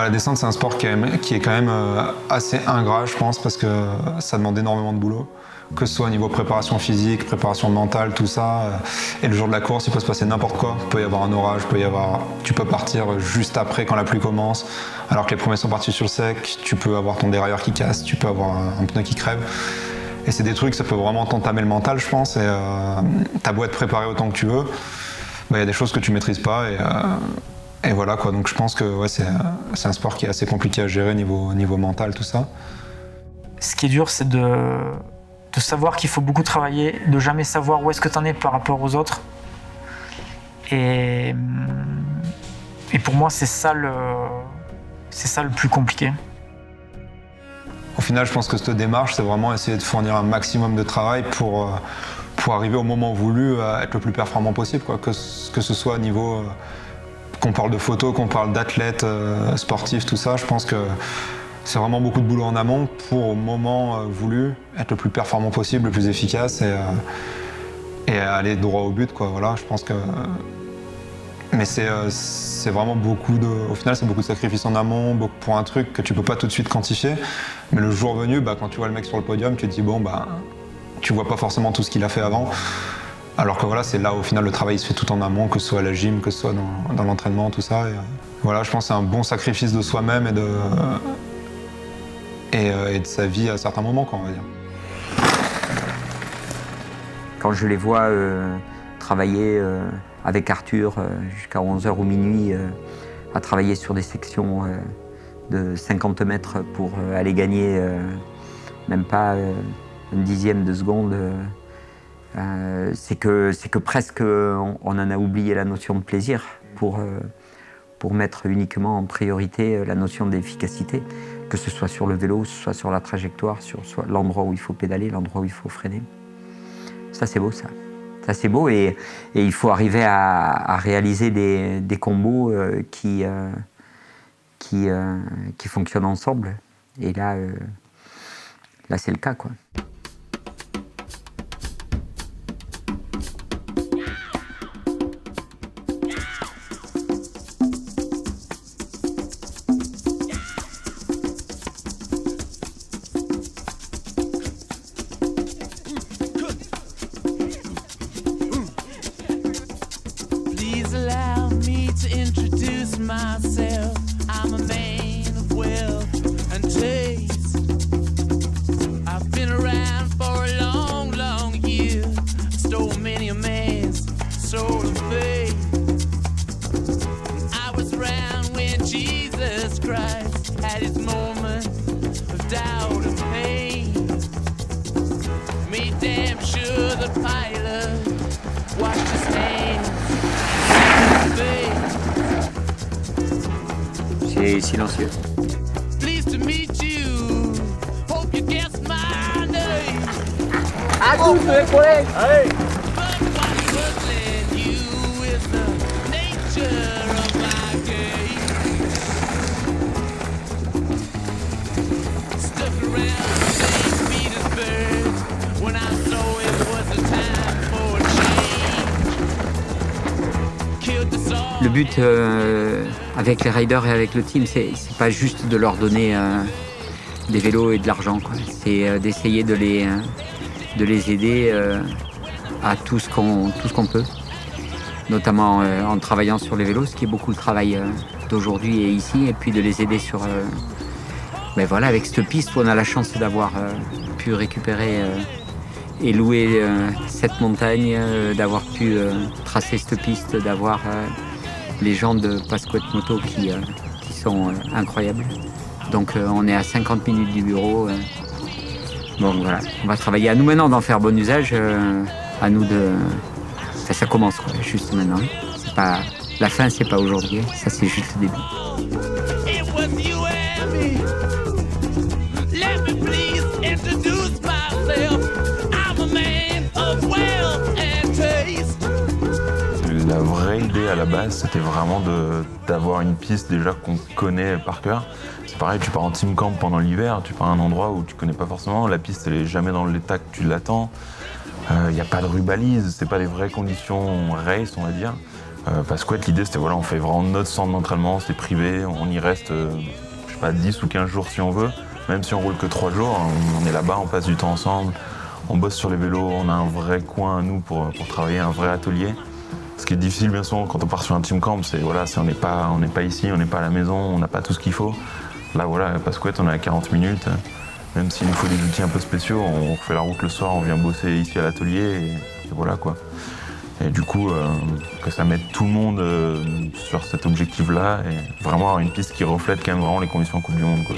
La descente, c'est un sport qui est quand même assez ingrat, je pense, parce que ça demande énormément de boulot. Que ce soit au niveau préparation physique, préparation mentale, tout ça. Et le jour de la course, il peut se passer n'importe quoi. Il peut y avoir un orage, tu peux partir juste après quand la pluie commence. Alors que les premiers sont partis sur le sec, tu peux avoir ton dérailleur qui casse, tu peux avoir un pneu qui crève. Et c'est des trucs, ça peut vraiment t'entamer le mental, je pense. Et t'as beau être préparé autant que tu veux, y a des choses que tu maîtrises pas. Et voilà quoi, donc je pense que ouais, c'est un sport qui est assez compliqué à gérer niveau mental, tout ça. Ce qui est dur, c'est de savoir qu'il faut beaucoup travailler, de jamais savoir où est-ce que tu en es par rapport aux autres. Et pour moi, c'est ça le plus compliqué. Au final, je pense que cette démarche, c'est vraiment essayer de fournir un maximum de travail pour pour arriver au moment voulu à être le plus performant possible, quoi. Que ce soit au niveau qu'on parle de photo, qu'on parle d'athlètes sportifs, tout ça, je pense que c'est vraiment beaucoup de boulot en amont pour au moment voulu être le plus performant possible, le plus efficace et aller droit au but, quoi. Voilà, je pense que. Mais c'est vraiment au final, c'est beaucoup de sacrifices en amont pour un truc que tu peux pas tout de suite quantifier. Mais le jour venu, quand tu vois le mec sur le podium, tu te dis tu vois pas forcément tout ce qu'il a fait avant. Alors que voilà, c'est là au final le travail il se fait tout en amont, que ce soit à la gym, que ce soit dans l'entraînement, tout ça. Et, voilà, je pense que c'est un bon sacrifice de soi-même et de sa vie à certains moments, quoi, on va dire. Quand je les vois travailler avec Arthur jusqu'à 11h ou minuit, à travailler sur des sections de 50 mètres pour aller gagner même pas un dixième de seconde, c'est que presque on en a oublié la notion de plaisir pour mettre uniquement en priorité la notion d'efficacité, que ce soit sur le vélo, que ce soit sur la trajectoire, sur l'endroit où il faut pédaler, l'endroit où il faut freiner. Ça c'est beau, ça. Ça c'est beau et il faut arriver à réaliser des combos qui fonctionnent ensemble. Et là c'est le cas, quoi. C'est silencieux. À tous les collègues. Allez. Le but avec les riders et avec le team, c'est pas juste de leur donner des vélos et de l'argent, quoi. C'est d'essayer de les aider à tout ce qu'on peut, notamment en travaillant sur les vélos, ce qui est beaucoup le travail d'aujourd'hui et ici, et puis de les aider sur voilà, avec cette piste où on a la chance d'avoir pu récupérer et louer cette montagne, d'avoir pu tracer cette piste, d'avoir les gens de Pasquette Moto qui sont incroyables. Donc on est à 50 minutes du bureau. Bon voilà, on va travailler à nous maintenant d'en faire bon usage, à nous de... Enfin, ça commence, quoi, juste maintenant. C'est pas... La fin, c'est pas aujourd'hui, ça c'est juste le début. La vraie idée à la base, c'était vraiment d'avoir une piste déjà qu'on connaît par cœur. C'est pareil, tu pars en team camp pendant l'hiver, tu pars à un endroit où tu connais pas forcément, la piste elle est jamais dans l'état que tu l'attends. Il n'y a pas de rue balise, c'est pas les vraies conditions race, on va dire. Parce que l'idée c'était voilà, on fait vraiment notre centre d'entraînement, c'est privé, on y reste je sais pas, 10 ou 15 jours si on veut. Même si on roule que 3 jours, on est là-bas, on passe du temps ensemble, on bosse sur les vélos, on a un vrai coin à nous pour travailler, un vrai atelier. Ce qui est difficile bien sûr quand on part sur un team camp, c'est voilà, on n'est pas ici, on n'est pas à la maison, on n'a pas tout ce qu'il faut. Là voilà, à Pasquette, on est à 40 minutes. Même s'il nous faut des outils un peu spéciaux, on refait la route le soir, on vient bosser ici à l'atelier et voilà quoi. Et du coup, que ça mette tout le monde sur cet objectif-là et vraiment avoir une piste qui reflète quand même vraiment les conditions en Coupe du Monde, quoi.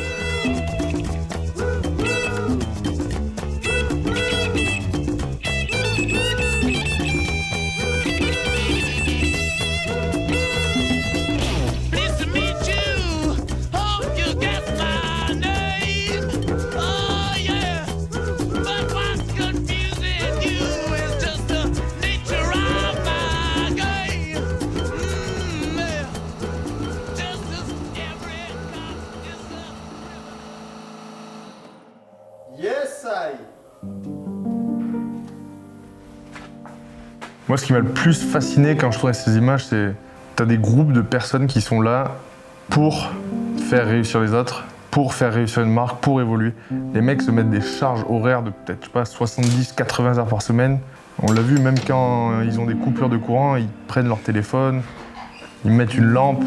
Yes, I. Moi, ce qui m'a le plus fasciné quand je tournais ces images, c'est t'as des groupes de personnes qui sont là pour faire réussir les autres, pour faire réussir une marque, pour évoluer. Les mecs se mettent des charges horaires de peut-être, je sais pas, 70, 80 heures par semaine. On l'a vu, même quand ils ont des coupures de courant, ils prennent leur téléphone, ils mettent une lampe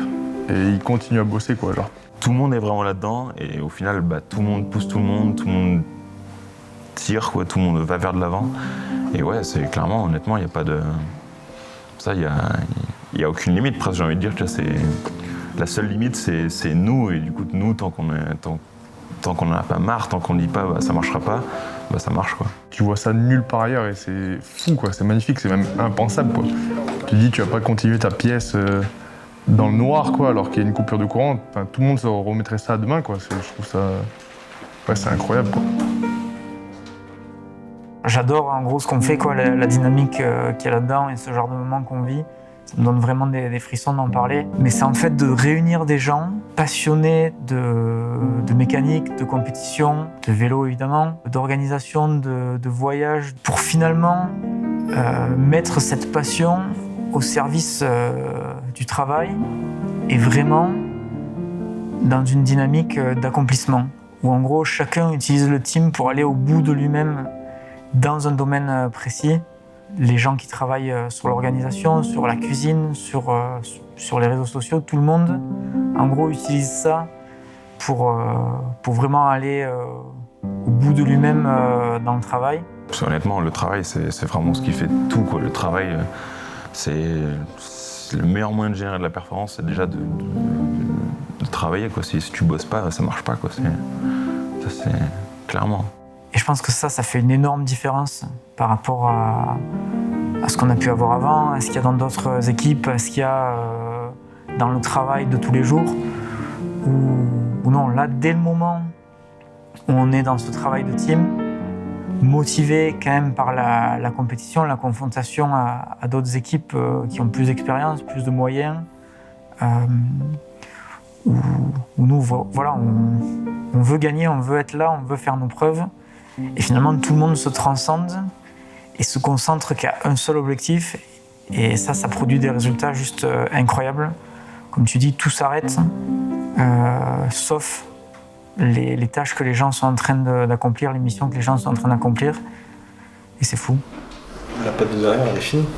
et ils continuent à bosser, quoi. Genre. Tout le monde est vraiment là-dedans et au final, tout le monde pousse tout le monde tire, quoi, tout le monde va vers de l'avant. Et ouais, c'est clairement, honnêtement, il n'y a pas de... Ça, il y a aucune limite, presque, j'ai envie de dire. Tu vois, la seule limite, c'est nous. Et du coup, nous, tant qu'on n'en a pas marre, tant qu'on ne dit pas ça marchera pas, ça marche, quoi. Tu vois ça nulle part ailleurs et c'est fou, quoi. C'est magnifique, c'est même impensable, quoi. Tu dis, tu vas pas continuer ta pièce dans le noir, quoi, alors qu'il y a une coupure de courant. Enfin, tout le monde se remettrait ça demain, quoi. Je trouve ça... Ouais, c'est incroyable, quoi. J'adore en gros ce qu'on fait, quoi, la dynamique qu'il y a là-dedans et ce genre de moment qu'on vit. Ça me donne vraiment des frissons d'en parler. Mais c'est en fait de réunir des gens passionnés de mécanique, de compétition, de vélo évidemment, d'organisation, de voyage, pour finalement mettre cette passion au service du travail et vraiment dans une dynamique d'accomplissement. Où en gros chacun utilise le team pour aller au bout de lui-même dans un domaine précis. Les gens qui travaillent sur l'organisation, sur la cuisine, sur les réseaux sociaux, tout le monde, en gros, utilise ça pour vraiment aller au bout de lui-même dans le travail. Parce honnêtement, le travail, c'est vraiment ce qui fait tout, quoi. Le travail, c'est le meilleur moyen de générer de la performance, c'est déjà de travailler, quoi. Si tu bosses pas, ça marche pas, quoi. Ça, c'est clairement. Et je pense que ça fait une énorme différence par rapport à ce qu'on a pu avoir avant, à ce qu'il y a dans d'autres équipes, à ce qu'il y a dans le travail de tous les jours. Ou non, là, dès le moment où on est dans ce travail de team, motivé quand même par la compétition, la confrontation à d'autres équipes qui ont plus d'expérience, plus de moyens, où nous, voilà, on veut gagner, on veut être là, on veut faire nos preuves. Et finalement, tout le monde se transcende et se concentre qu'à un seul objectif. Et ça produit des résultats juste incroyables. Comme tu dis, tout s'arrête, sauf les tâches que les gens sont en train d'accomplir, les missions que les gens sont en train d'accomplir. Et c'est fou. La patte de derrière, elle est finie.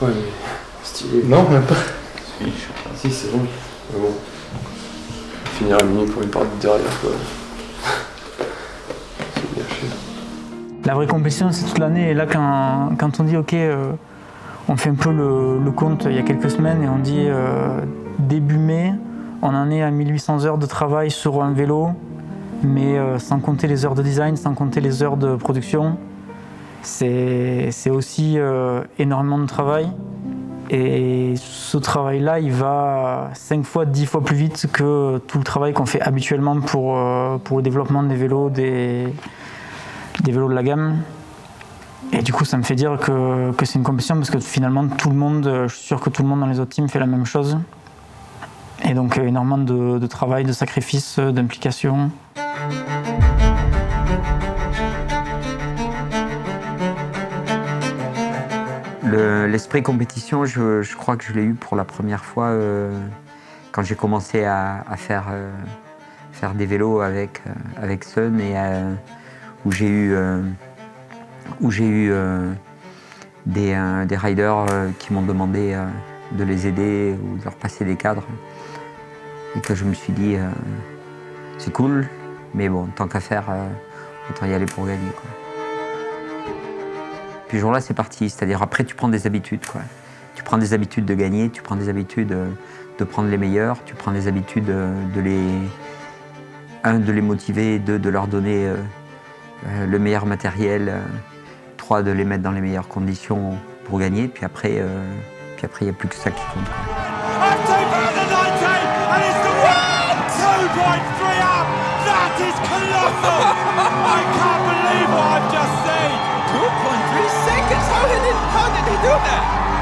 Non. Ouais, mais stylé. Non, même pas. Si, c'est bon. Mais bon. Finir à minuit pour une part de derrière, quoi. La vraie compétition, c'est toute l'année. Et là, quand on dit, OK, on fait un peu le compte il y a quelques semaines et on dit début mai, on en est à 1800 heures de travail sur un vélo, mais sans compter les heures de design, sans compter les heures de production. C'est aussi énormément de travail. Et ce travail-là, il va 5 fois, 10 fois plus vite que tout le travail qu'on fait habituellement pour le développement des vélos, des vélos de la gamme. Et du coup, ça me fait dire que c'est une compétition parce que finalement, tout le monde, je suis sûr que tout le monde dans les autres teams fait la même chose. Et donc, énormément de travail, de sacrifice, d'implication. L'esprit compétition, je crois que je l'ai eu pour la première fois quand j'ai commencé à faire des vélos avec Sun et où j'ai eu des riders qui m'ont demandé de les aider ou de leur passer des cadres. Et que je me suis dit, c'est cool, mais bon, tant qu'à faire, autant y aller pour gagner, quoi. Puis ce jour-là, c'est parti. C'est-à-dire, après, tu prends des habitudes, quoi. Tu prends des habitudes de gagner, tu prends des habitudes de prendre les meilleurs, tu prends des habitudes de les motiver, de leur donner le meilleur matériel, 3, de les mettre dans les meilleures conditions pour gagner. Puis après, il n'y a plus que ça qui compte, quoi.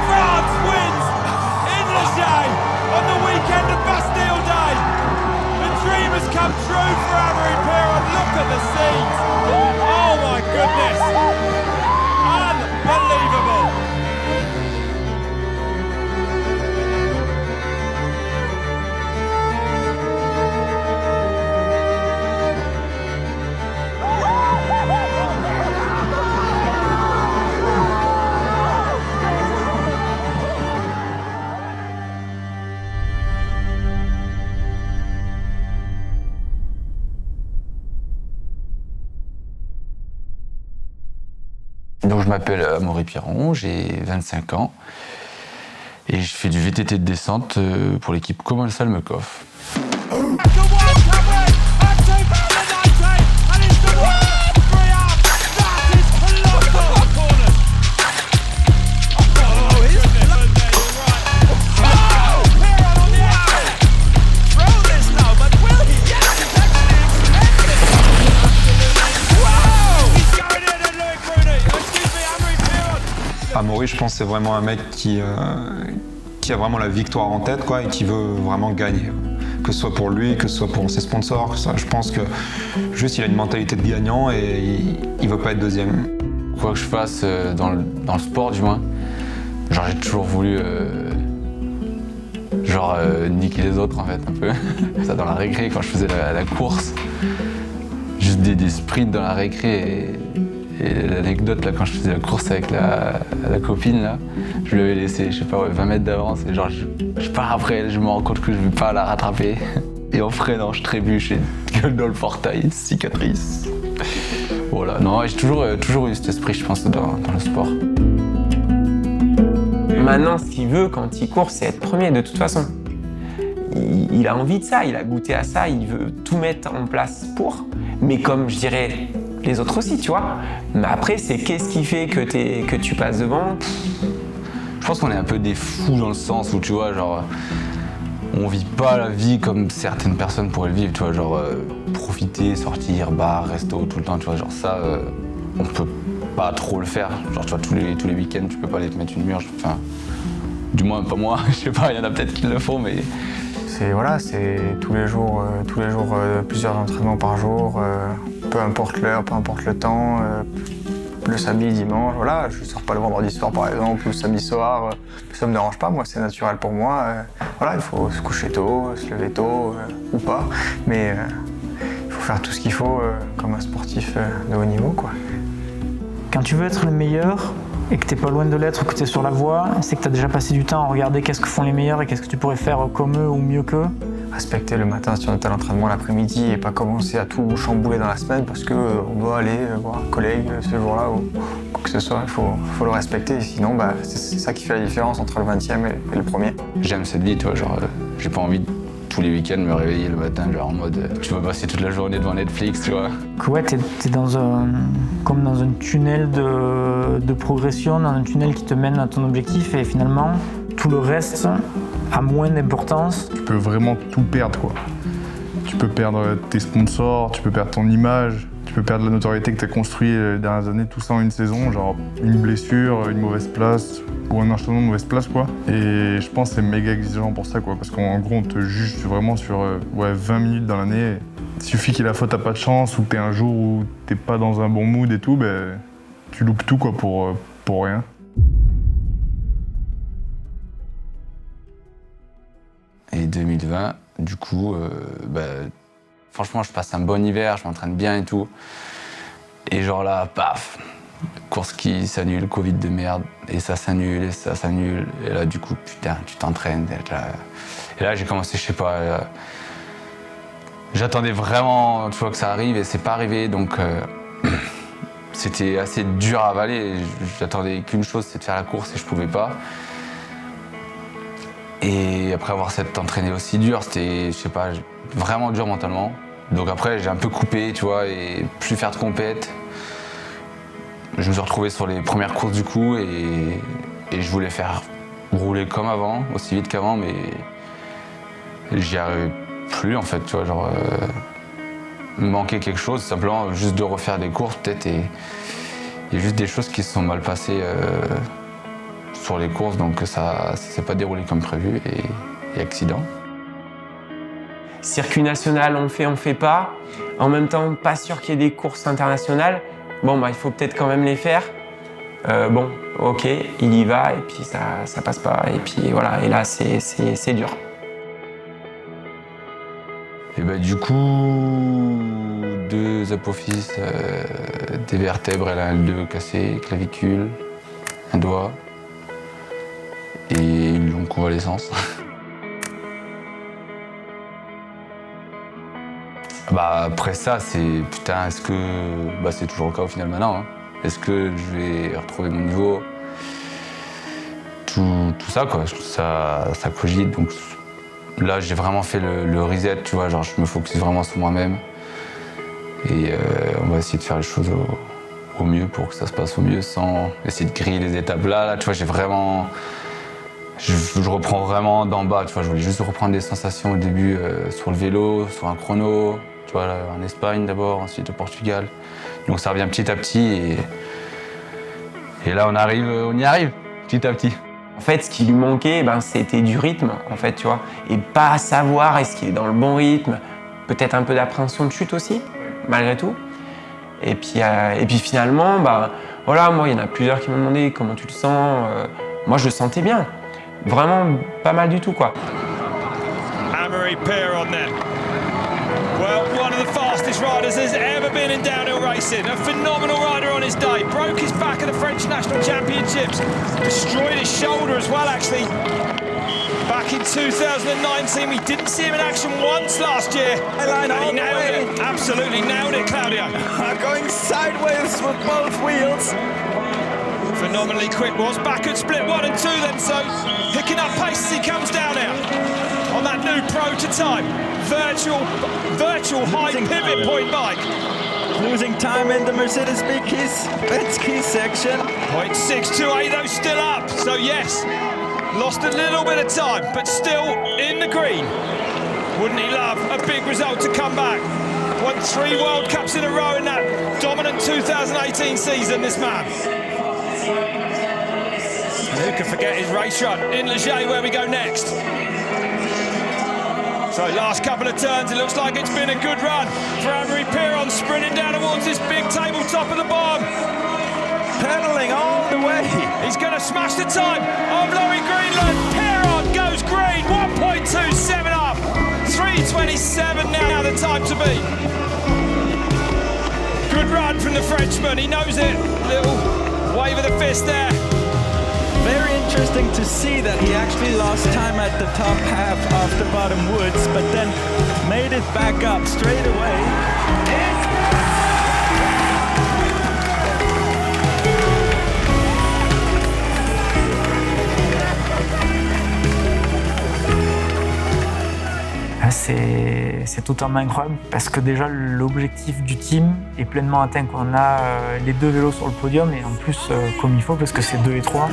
France wins in Leger on the weekend of Bastille Day. The dream has come true for Amaury Pierron. Look at the scenes. Donc je m'appelle Amaury Piron, j'ai 25 ans et je fais du VTT de descente pour l'équipe Common Salmekov. Amaury, je pense que c'est vraiment un mec qui a vraiment la victoire en tête, quoi, et qui veut vraiment gagner. Que ce soit pour lui, que ce soit pour ses sponsors. Je pense que juste il a une mentalité de gagnant et il veut pas être deuxième. Quoi que je fasse dans le sport, du moins, genre j'ai toujours voulu niquer les autres en fait un peu. Ça dans la récré quand je faisais la course, juste des sprints dans la récré. Et l'anecdote, là, quand je faisais la course avec la copine, là, je lui avais laissé, je sais pas, 20 mètres d'avance. Et genre, je pars après, je me rends compte que je vais pas la rattraper. Et en freinant, je trébuche et gueule dans le portail, cicatrice. Voilà, non, j'ai toujours eu cet esprit, je pense, dans le sport. Maintenant, ce qu'il veut quand il court, c'est être premier, de toute façon. Il a envie de ça, il a goûté à ça, il veut tout mettre en place pour. Mais comme je dirais les autres aussi, tu vois. Mais après, c'est qu'est-ce qui fait que tu passes devant. Je pense qu'on est un peu des fous dans le sens où, tu vois, genre, on vit pas la vie comme certaines personnes pourraient le vivre, tu vois, genre, profiter, sortir, bar, resto, tout le temps, tu vois, genre ça, on peut pas trop le faire. Genre, tu vois, tous les week-ends, tu peux pas aller te mettre une murge, enfin, du moins pas moi, je sais pas, il y en a peut-être qui le font, mais... C'est tous les jours, plusieurs entraînements par jour, peu importe l'heure, peu importe le temps, le samedi, dimanche, voilà, je sors pas le vendredi soir par exemple, ou le samedi soir, ça me dérange pas, moi c'est naturel pour moi, voilà, il faut se coucher tôt, se lever tôt, ou pas, mais il faut faire tout ce qu'il faut comme un sportif de haut niveau, quoi. Quand tu veux être le meilleur, et que t'es pas loin de l'être, que t'es sur la voie, c'est que t'as déjà passé du temps à regarder qu'est-ce que font les meilleurs et qu'est-ce que tu pourrais faire comme eux ou mieux qu'eux. Respecter le matin si on est à l'entraînement l'après-midi et pas commencer à tout chambouler dans la semaine parce qu'on doit aller voir un collègue ce jour-là ou quoi que ce soit. Il faut le respecter, sinon c'est ça qui fait la différence entre le 20e et le premier. J'aime cette vie, tu vois, genre, j'ai pas envie de tous les week-ends me réveiller le matin, genre en mode tu vas passer toute la journée devant Netflix, tu vois. Ouais, t'es comme dans un tunnel de progression, dans un tunnel qui te mène à ton objectif et finalement tout le reste a moins d'importance. Tu peux vraiment tout perdre, quoi. Tu peux perdre tes sponsors, tu peux perdre ton image, tu peux perdre la notoriété que tu as construite les dernières années, tout ça en une saison, genre une blessure, une mauvaise place ou un enchaînement de mauvaises places, quoi. Et je pense que c'est méga exigeant pour ça, quoi, parce qu'en gros on te juge vraiment sur 20 minutes dans l'année. Il suffit qu'il y ait la faute à pas de chance ou que t'es un jour où t'es pas dans un bon mood et tout, tu loupes tout, quoi, pour rien. Et 2020, du coup, franchement, je passe un bon hiver, je m'entraîne bien et tout. Et genre là, paf, course qui s'annule, Covid de merde, et ça s'annule, et ça s'annule. Et là, du coup, putain, tu t'entraînes. Et là, j'ai commencé, je sais pas, j'attendais vraiment, tu vois, que ça arrive, et c'est pas arrivé, donc c'était assez dur à avaler. J'attendais qu'une chose, c'est de faire la course, et je pouvais pas. Et après avoir s'être entraîné aussi dur, c'était, je sais pas, vraiment dur mentalement. Donc après, j'ai un peu coupé, tu vois, et plus faire de compète. Je me suis retrouvé sur les premières courses du coup et je voulais faire rouler comme avant, aussi vite qu'avant, mais j'y arrivais plus en fait, tu vois, genre me manquait quelque chose, simplement juste de refaire des courses peut-être et il y a juste des choses qui se sont mal passées sur les courses, donc ça s'est pas déroulé comme prévu et accident. Circuit national, on fait pas. En même temps, pas sûr qu'il y ait des courses internationales. Bon, il faut peut-être quand même les faire. Bon, ok, il y va et puis ça passe pas. Et puis voilà, et là c'est dur. Et du coup, 2 apophyses, des vertèbres, elle a un L2 cassé, clavicule, un doigt et une longue convalescence. Après ça, c'est putain, est-ce que c'est toujours le cas au final maintenant, hein. Est-ce que je vais retrouver mon niveau? Tout ça, quoi. Ça cogite. Donc là, j'ai vraiment fait le reset, tu vois. Genre, je me focus vraiment sur moi-même. Et on va essayer de faire les choses au mieux pour que ça se passe au mieux sans essayer de griller les étapes. Là, tu vois, j'ai vraiment... Je reprends vraiment d'en bas, tu vois. Je voulais juste reprendre des sensations au début sur le vélo, sur un chrono, tu vois, là, en Espagne d'abord, ensuite au Portugal. Donc ça revient petit à petit et là on y arrive petit à petit. En fait, ce qui lui manquait, c'était du rythme, en fait, tu vois, et pas savoir est-ce qu'il est dans le bon rythme, peut-être un peu d'appréhension de chute aussi, malgré tout. Et puis finalement, voilà, moi, il y en a plusieurs qui m'ont demandé comment tu le sens. Moi, je le sentais bien, vraiment pas mal du tout, quoi. Amaury Pierron then. Well, one of the fastest riders there's ever been in downhill racing. A phenomenal rider on his day. Broke his back at the French National Championships. Destroyed his shoulder as well, actually. Back in 2019, we didn't see him in action once last year. And he nailed it. Absolutely nailed it, Claudio. Going sideways with both wheels. Phenomenally quick was back at split 1 and 2 then, so picking up pace as he comes down now on that new prototype virtual high pivot point bike. Losing time in the Mercedes-Benz key section. 0.628 though, still up, so yes, lost a little bit of time, but still in the green. Wouldn't he love a big result to come back? Won 3 World Cups in a row in that dominant 2018 season, this man. And who could forget his race run in Le Jay, where we go next. So last couple of turns, it looks like it's been a good run for Amaury Pierron, sprinting down towards this big tabletop at the bottom. Pedaling all the way. He's going to smash the time of Louis Greenland. Pierron goes green, 1.27 up. 3:27 now the time to beat. Good run from the Frenchman, he knows it. Little wave of the fist there. Very interesting to see that he actually lost time at the top half of the bottom woods, but then made it back up straight away. C'est totalement incroyable parce que déjà l'objectif du team est pleinement atteint. On a les 2 vélos sur le podium et en plus comme il faut parce que c'est 2 et 3.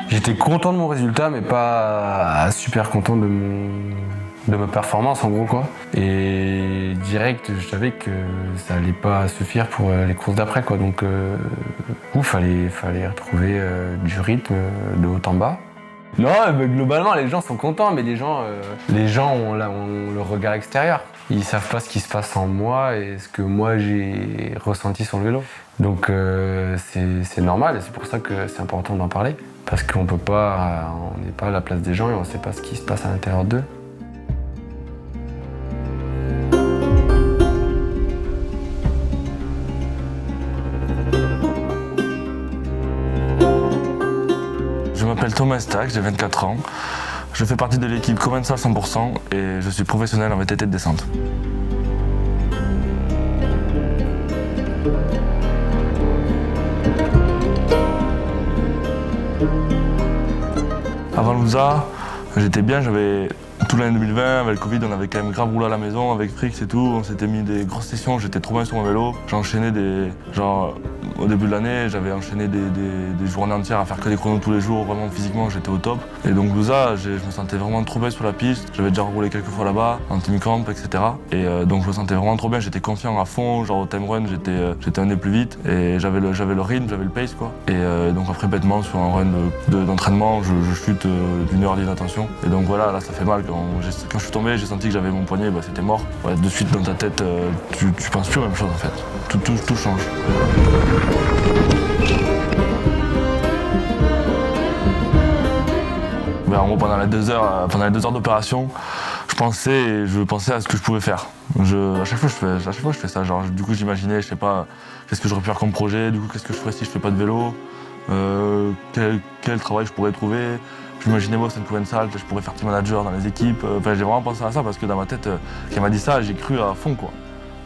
J'étais content de mon résultat, mais pas super content de ma performance en gros quoi. Et direct, je savais que ça allait pas suffire pour les courses d'après quoi. Donc fallait retrouver du rythme de haut en bas. Non, globalement les gens sont contents, mais les gens ont le regard extérieur. Ils savent pas ce qui se passe en moi et ce que moi j'ai ressenti sur le vélo. Donc c'est normal et c'est pour ça que c'est important d'en parler. Parce qu'on n'est pas à la place des gens et on ne sait pas ce qui se passe à l'intérieur d'eux. Je m'appelle Thomas Stack, j'ai 24 ans. Je fais partie de l'équipe Commensal 100% et je suis professionnel en VTT de descente. Avant Louza, j'étais bien, j'avais tout l'année 2020, avec le Covid, on avait quand même grave roulé à la maison avec Frix et tout, on s'était mis des grosses sessions, j'étais trop bien sur mon vélo. J'ai enchaîné au début de l'année, j'avais enchaîné des journées entières à faire que des chronos tous les jours, vraiment physiquement j'étais au top. Et donc Louza, je me sentais vraiment trop bien sur la piste, j'avais déjà roulé quelques fois là-bas, en team camp, etc. Et donc je me sentais vraiment trop bien, j'étais confiant à fond, genre au time run j'étais un des plus vite et j'avais le rythme, j'avais le pace quoi. Et donc après bêtement sur un run d'entraînement, je chute d'une heure d'inattention. Et donc voilà, là ça fait mal. Quand je suis tombé, j'ai senti que j'avais mon poignet, c'était mort. Ouais, de suite dans ta tête, tu penses plus la même chose en fait. Tout change. En gros, pendant les 2 heures d'opération, je je pensais à ce que je pouvais faire. À chaque fois je fais ça. Genre, du coup, j'imaginais, je sais pas, qu'est-ce que j'aurais pu faire comme projet, du coup, qu'est-ce que je ferais si je fais pas de vélo, quel travail je pourrais trouver. J'imaginais moi, c'est une provençale, je pourrais faire team manager dans les équipes. Enfin, j'ai vraiment pensé à ça parce que dans ma tête, quand elle m'a dit ça, j'ai cru à fond, quoi.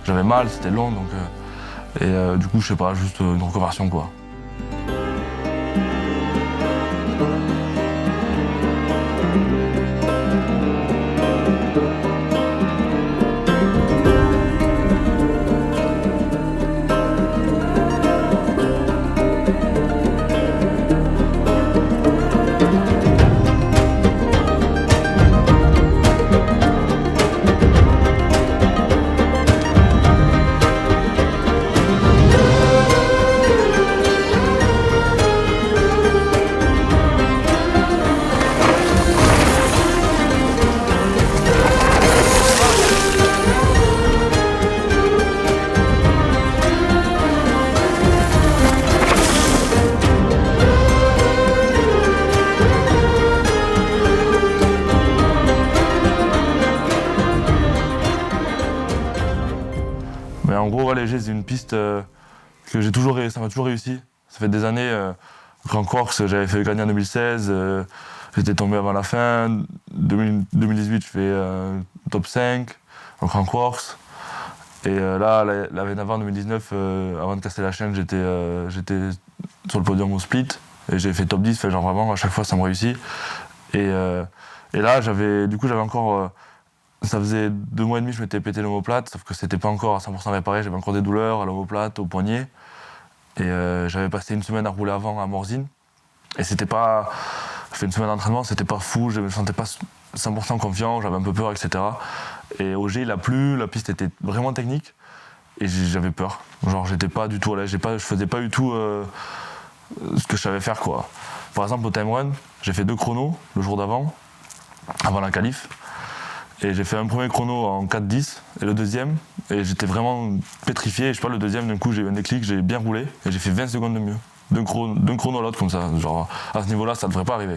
J'avais mal, c'était long, donc. Du coup, je sais pas, juste une reconversion, quoi. Mais en gros, Léger, c'est une piste que ça m'a toujours réussi. Ça fait des années, Grand Corse, j'avais fait gagner en 2016, j'étais tombé avant la fin. 2018, je fais top 5 en Grand Corse. Et là, l'année d'avant, 2019, avant de casser la chaîne, j'étais sur le podium au split. Et j'ai fait top 10, fait genre vraiment, à chaque fois, ça me réussit. Et là, j'avais encore... ça faisait 2 mois et demi que je m'étais pété l'omoplate, sauf que c'était pas encore à 100% réparé, j'avais encore des douleurs à l'omoplate, au poignet. Et j'avais passé une semaine à rouler avant à Morzine. Et c'était pas... J'ai fait une semaine d'entraînement, c'était pas fou, je me sentais pas 100% confiant, j'avais un peu peur, etc. Et au G, il a plu, la piste était vraiment technique. Et j'avais peur. Genre, j'étais pas du tout à l'aise, je faisais pas du tout ce que je savais faire, quoi. Par exemple, au time run, j'ai fait 2 chronos le jour d'avant, avant la qualif. Et j'ai fait un premier chrono en 4-10 et le deuxième, et j'étais vraiment pétrifié. Et je sais pas, le deuxième, d'un coup, j'ai eu un déclic, j'ai bien roulé et j'ai fait 20 secondes de mieux. D'un chrono à l'autre, comme ça. Genre, à ce niveau-là, ça devrait pas arriver.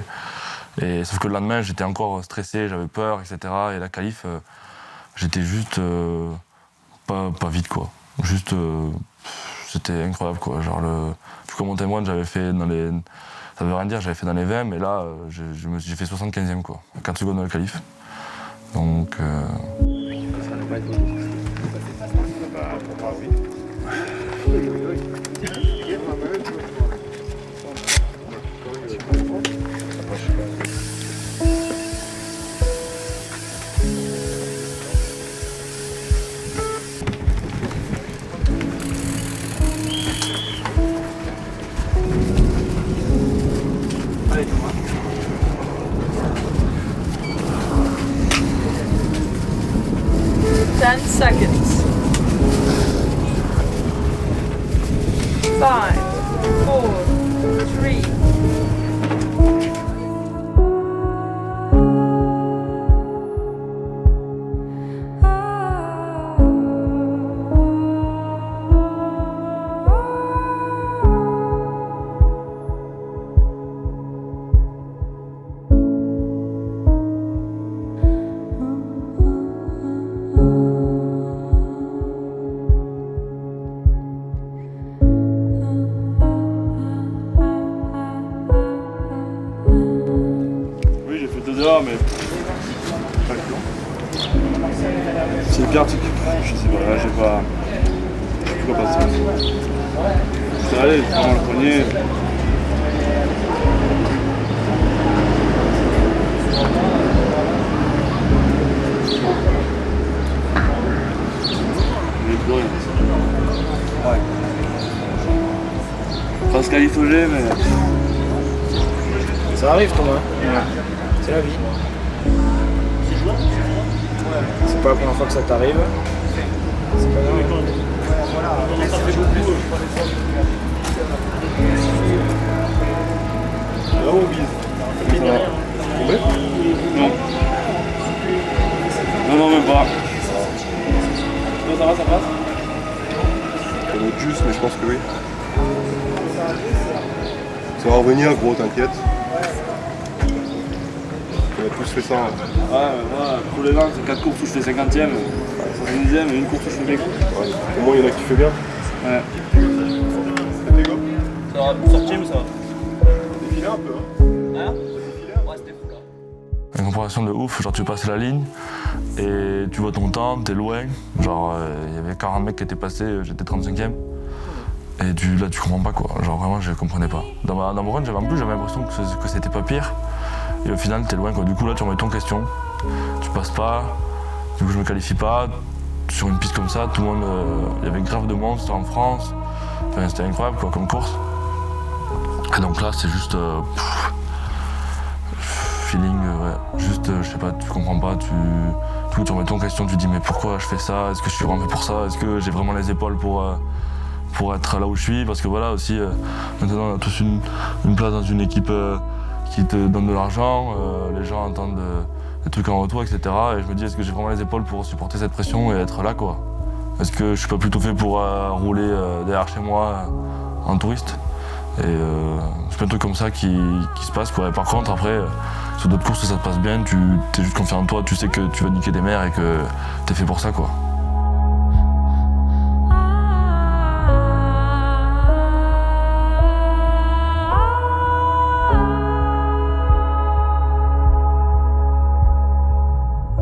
Et sauf que le lendemain, j'étais encore stressé, j'avais peur, etc. Et la qualif, j'étais juste pas vite, quoi. Juste, c'était incroyable, quoi. Genre, vu comme mon témoin, j'avais fait dans les... Ça veut rien dire, j'avais fait dans les 20, mais là, j'ai fait 75e, quoi. À 4 secondes de la qualif. Donc... Allez, Thomas. 10 seconds. 5, 4, 3. Mais c'est le Arctique. Je sais pas, là j'ai pas. Je sais pourquoi pas ça. Je suis allé, vraiment le poignet. Ouais. Pas se qualifier, mais. Ça arrive, Thomas. Ouais. C'est la vie. C'est pas la première fois que ça t'arrive. C'est pas grave. Ça fait beaucoup. Là où on vise. Non. Non, même pas. Non, ça va, ça passe. Ça doit être juste, mais je pense que oui. Ça va revenir, gros, t'inquiète. On a tous fait ça. Ouais, moi, tous les ans, c'est 4 courses où je fais 50e, 70e et une course où je fais bien. Ouais. Au moins, il y en a qui fait bien. Ouais. C'est des gars. Ça aura plus sorti, mais ça va. Défilé un peu, hein. Hein? Ouais, c'était fou là. Une comparaison de ouf, genre tu passes la ligne et tu vois ton temps, t'es loin. Genre, il y avait 40 mecs qui étaient passés, j'étais 35e. Et là, tu comprends pas quoi. Genre, vraiment, je comprenais pas. Dans mon run, j'avais l'impression que c'était pas pire. Et au final, t'es loin quoi. Du coup, là, tu remets ton question. Tu passes pas. Du coup, je me qualifie pas. Sur une piste comme ça, tout le monde. Il y avait grave de monde, c'était en France. Enfin, c'était incroyable quoi, comme course. Et donc là, c'est juste. Feeling, ouais. Juste, je sais pas, tu comprends pas, tu remets ton question, tu dis mais pourquoi je fais ça? Est-ce que je suis vraiment fait pour ça? Est-ce que j'ai vraiment les épaules pour être là où je suis? Parce que voilà aussi, maintenant on a tous une place dans une équipe qui te donne de l'argent, les gens entendent des trucs en retour, etc. Et je me dis est-ce que j'ai vraiment les épaules pour supporter cette pression et être là quoi? Est-ce que je suis pas plutôt fait pour rouler derrière chez moi en touriste? Et c'est plein de trucs comme ça qui se passent quoi. Et par contre après, sur d'autres courses ça te passe bien, tu es juste confiant en toi, tu sais que tu vas niquer des mers et que t'es fait pour ça quoi.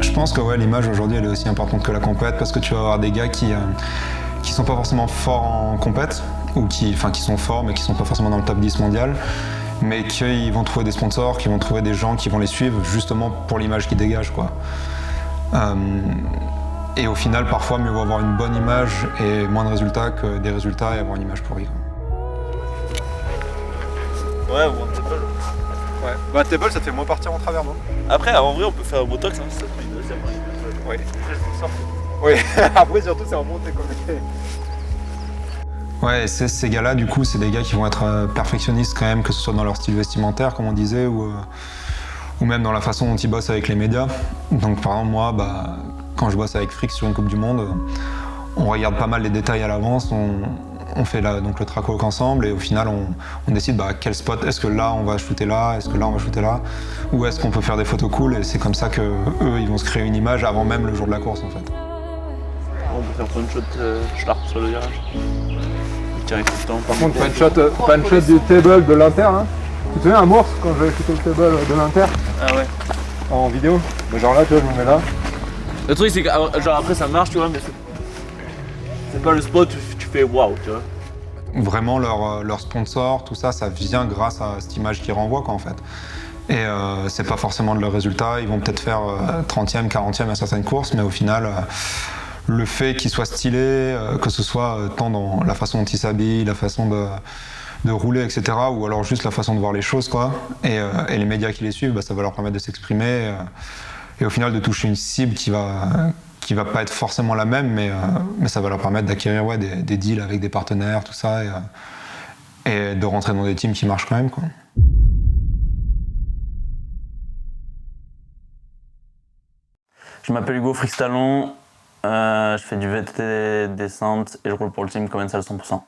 Je pense que ouais, l'image aujourd'hui elle est aussi importante que la compète parce que tu vas avoir des gars qui sont pas forcément forts en compète ou qui sont forts mais qui sont pas forcément dans le top 10 mondial, mais qu'ils vont trouver des sponsors, qu'ils vont trouver des gens qui vont les suivre justement pour l'image qu'ils dégagent quoi. Et au final parfois mieux vaut avoir une bonne image et moins de résultats que des résultats et avoir une image pourrie. Ouais, ou un table. Ouais, bah table ça te fait moins partir en travers non? Après, en vrai, on peut faire un botox, hein, si ça te fait une deuxième. Oui. Oui, après surtout c'est remonté comme ouais, ces gars-là, du coup, c'est des gars qui vont être perfectionnistes quand même, que ce soit dans leur style vestimentaire, comme on disait, ou même dans la façon dont ils bossent avec les médias. Donc, par exemple, moi, quand je bosse avec Frix sur une Coupe du Monde, on regarde pas mal les détails à l'avance, on fait donc le track walk ensemble, et au final, on décide quel spot, est-ce que là, on va shooter là, est-ce que là, on va shooter là, ou est-ce qu'on peut faire des photos cool, et c'est comme ça qu'eux, ils vont se créer une image avant même le jour de la course, en fait. On peut faire plein de shots schlarp sur le virage. Par contre, pas de shot du table de l'Inter. Hein. Tu te souviens à Morse quand j'avais shooté le table de l'Inter? Ah ouais. En vidéo? Mais genre là, tu vois, je me mets là. Le truc, c'est que genre après ça marche, tu vois, mais c'est pas le spot où tu fais waouh, tu vois. Vraiment, leur sponsor, tout ça, ça vient grâce à cette image qu'ils renvoient, quoi, en fait. Et c'est pas forcément de leur résultat. Ils vont peut-être faire 30e, 40e à certaines courses, mais au final. Le fait qu'il soit stylé, que ce soit tant dans la façon dont il s'habille, la façon de rouler, etc., ou alors juste la façon de voir les choses, quoi. Et les médias qui les suivent, ça va leur permettre de s'exprimer et au final de toucher une cible qui va pas être forcément la même, mais ça va leur permettre d'acquérir des deals avec des partenaires, tout ça, et de rentrer dans des teams qui marchent quand même, quoi. Je m'appelle Hugo Frix Talon. Je fais du VTT descente et je roule pour le team Commencal 100%.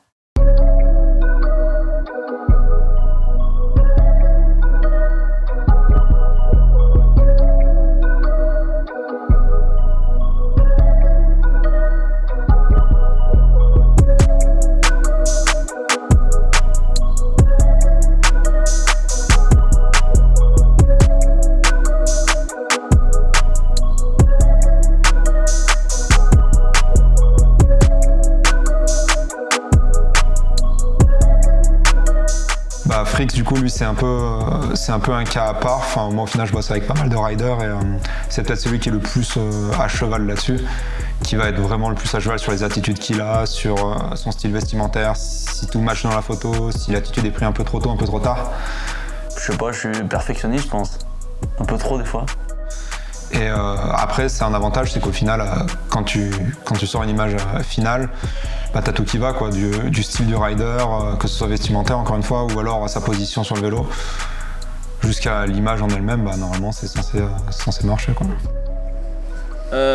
Frix, du coup, lui, c'est un peu un cas à part. Enfin, moi, au final, je bosse avec pas mal de riders et c'est peut-être celui qui est le plus à cheval là-dessus, qui va être vraiment le plus à cheval sur les attitudes qu'il a, sur son style vestimentaire, si tout match dans la photo, si l'attitude est prise un peu trop tôt, un peu trop tard. Je sais pas, je suis perfectionniste, je pense. Un peu trop, des fois. Et après, c'est un avantage, c'est qu'au final, quand tu sors une image finale, t'as tout qui va, quoi, du style du rider, que ce soit vestimentaire encore une fois, ou alors sa position sur le vélo, jusqu'à l'image en elle-même, normalement c'est censé marcher, quoi.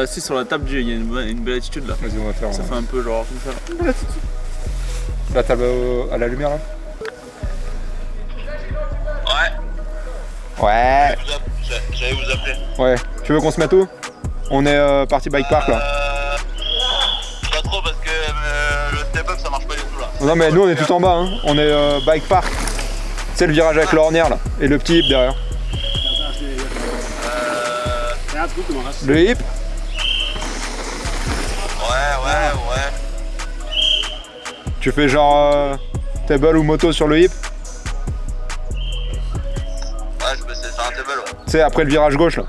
Si sur la table, il y a une belle attitude là. Vas-y, on va faire. Ça fait un peu genre comme ça. Une belle attitude. La table à la lumière là. Ouais. Ouais. j'allais vous appeler. Ouais. Tu veux qu'on se mette où? On est parti bike park là. Pas trop parce que le step-up ça marche pas du tout là. Non mais nous on est tout en bas, hein. On est bike park. C'est le virage avec l'ornière là. Et le petit hip derrière. Le hip? Ouais. Tu fais genre table ou moto sur le hip? Ouais, je peux essayer de faire un table, ouais. Tu sais, après le virage gauche là.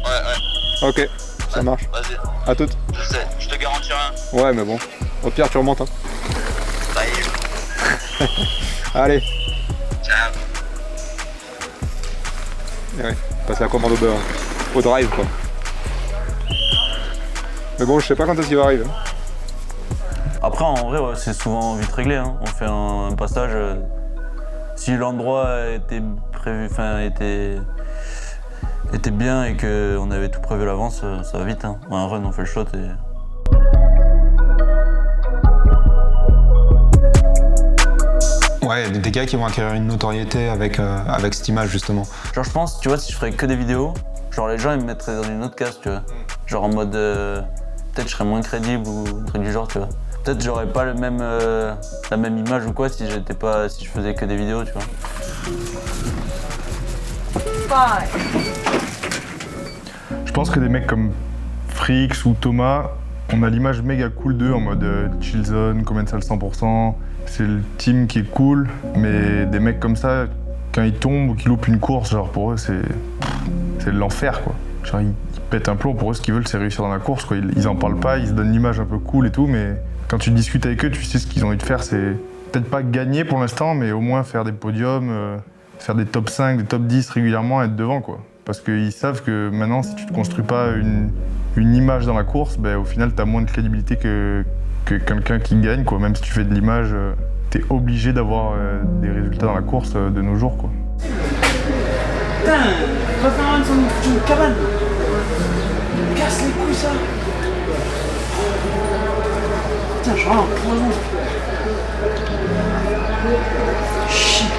Ouais. Ok, ça marche. Vas-y. À toutes. Je sais, je te garantis rien. Ouais mais bon. Au pire tu remontes hein. Ça y est. Allez. Ciao. Et ouais, passe la commande au beurre. Au drive quoi. Mais bon, je sais pas quand est-ce qu'il va arriver. Après, en vrai, ouais, c'est souvent vite réglé. Hein. On fait un passage. Si l'endroit était prévu, enfin était bien et qu'on avait tout prévu à l'avance, ça va vite. Hein. Un run, on fait le shot et. Ouais, des gars qui vont acquérir une notoriété avec cette image justement. Genre, je pense, tu vois, si je ferais que des vidéos, genre les gens ils me mettraient dans une autre case, tu vois. Genre en mode. Peut-être je serais moins crédible ou un truc du genre, tu vois. Peut-être j'aurais pas la même image ou quoi si je faisais que des vidéos, tu vois. Je pense que des mecs comme Frix ou Thomas, on a l'image méga cool d'eux en mode chill zone, commensal 100%. C'est le team qui est cool, mais des mecs comme ça, quand ils tombent ou qu'ils loupent une course, genre pour eux c'est l'enfer quoi. Genre ils pètent un plomb, pour eux ce qu'ils veulent c'est réussir dans la course quoi. Ils en parlent pas, ils se donnent l'image un peu cool et tout, mais quand tu discutes avec eux, tu sais ce qu'ils ont envie de faire, c'est peut-être pas gagner pour l'instant, mais au moins faire des podiums, faire des top 5, des top 10 régulièrement, être devant quoi. Parce qu'ils savent que maintenant si tu te construis pas une image dans la course, ben, au final t'as moins de crédibilité que quelqu'un qui gagne quoi. Même si tu fais de l'image, t'es obligé d'avoir des résultats dans la course de nos jours quoi. Putain, va faire un son une cabane. Casse les couilles ça. Putain, je rentre en poison. Shit.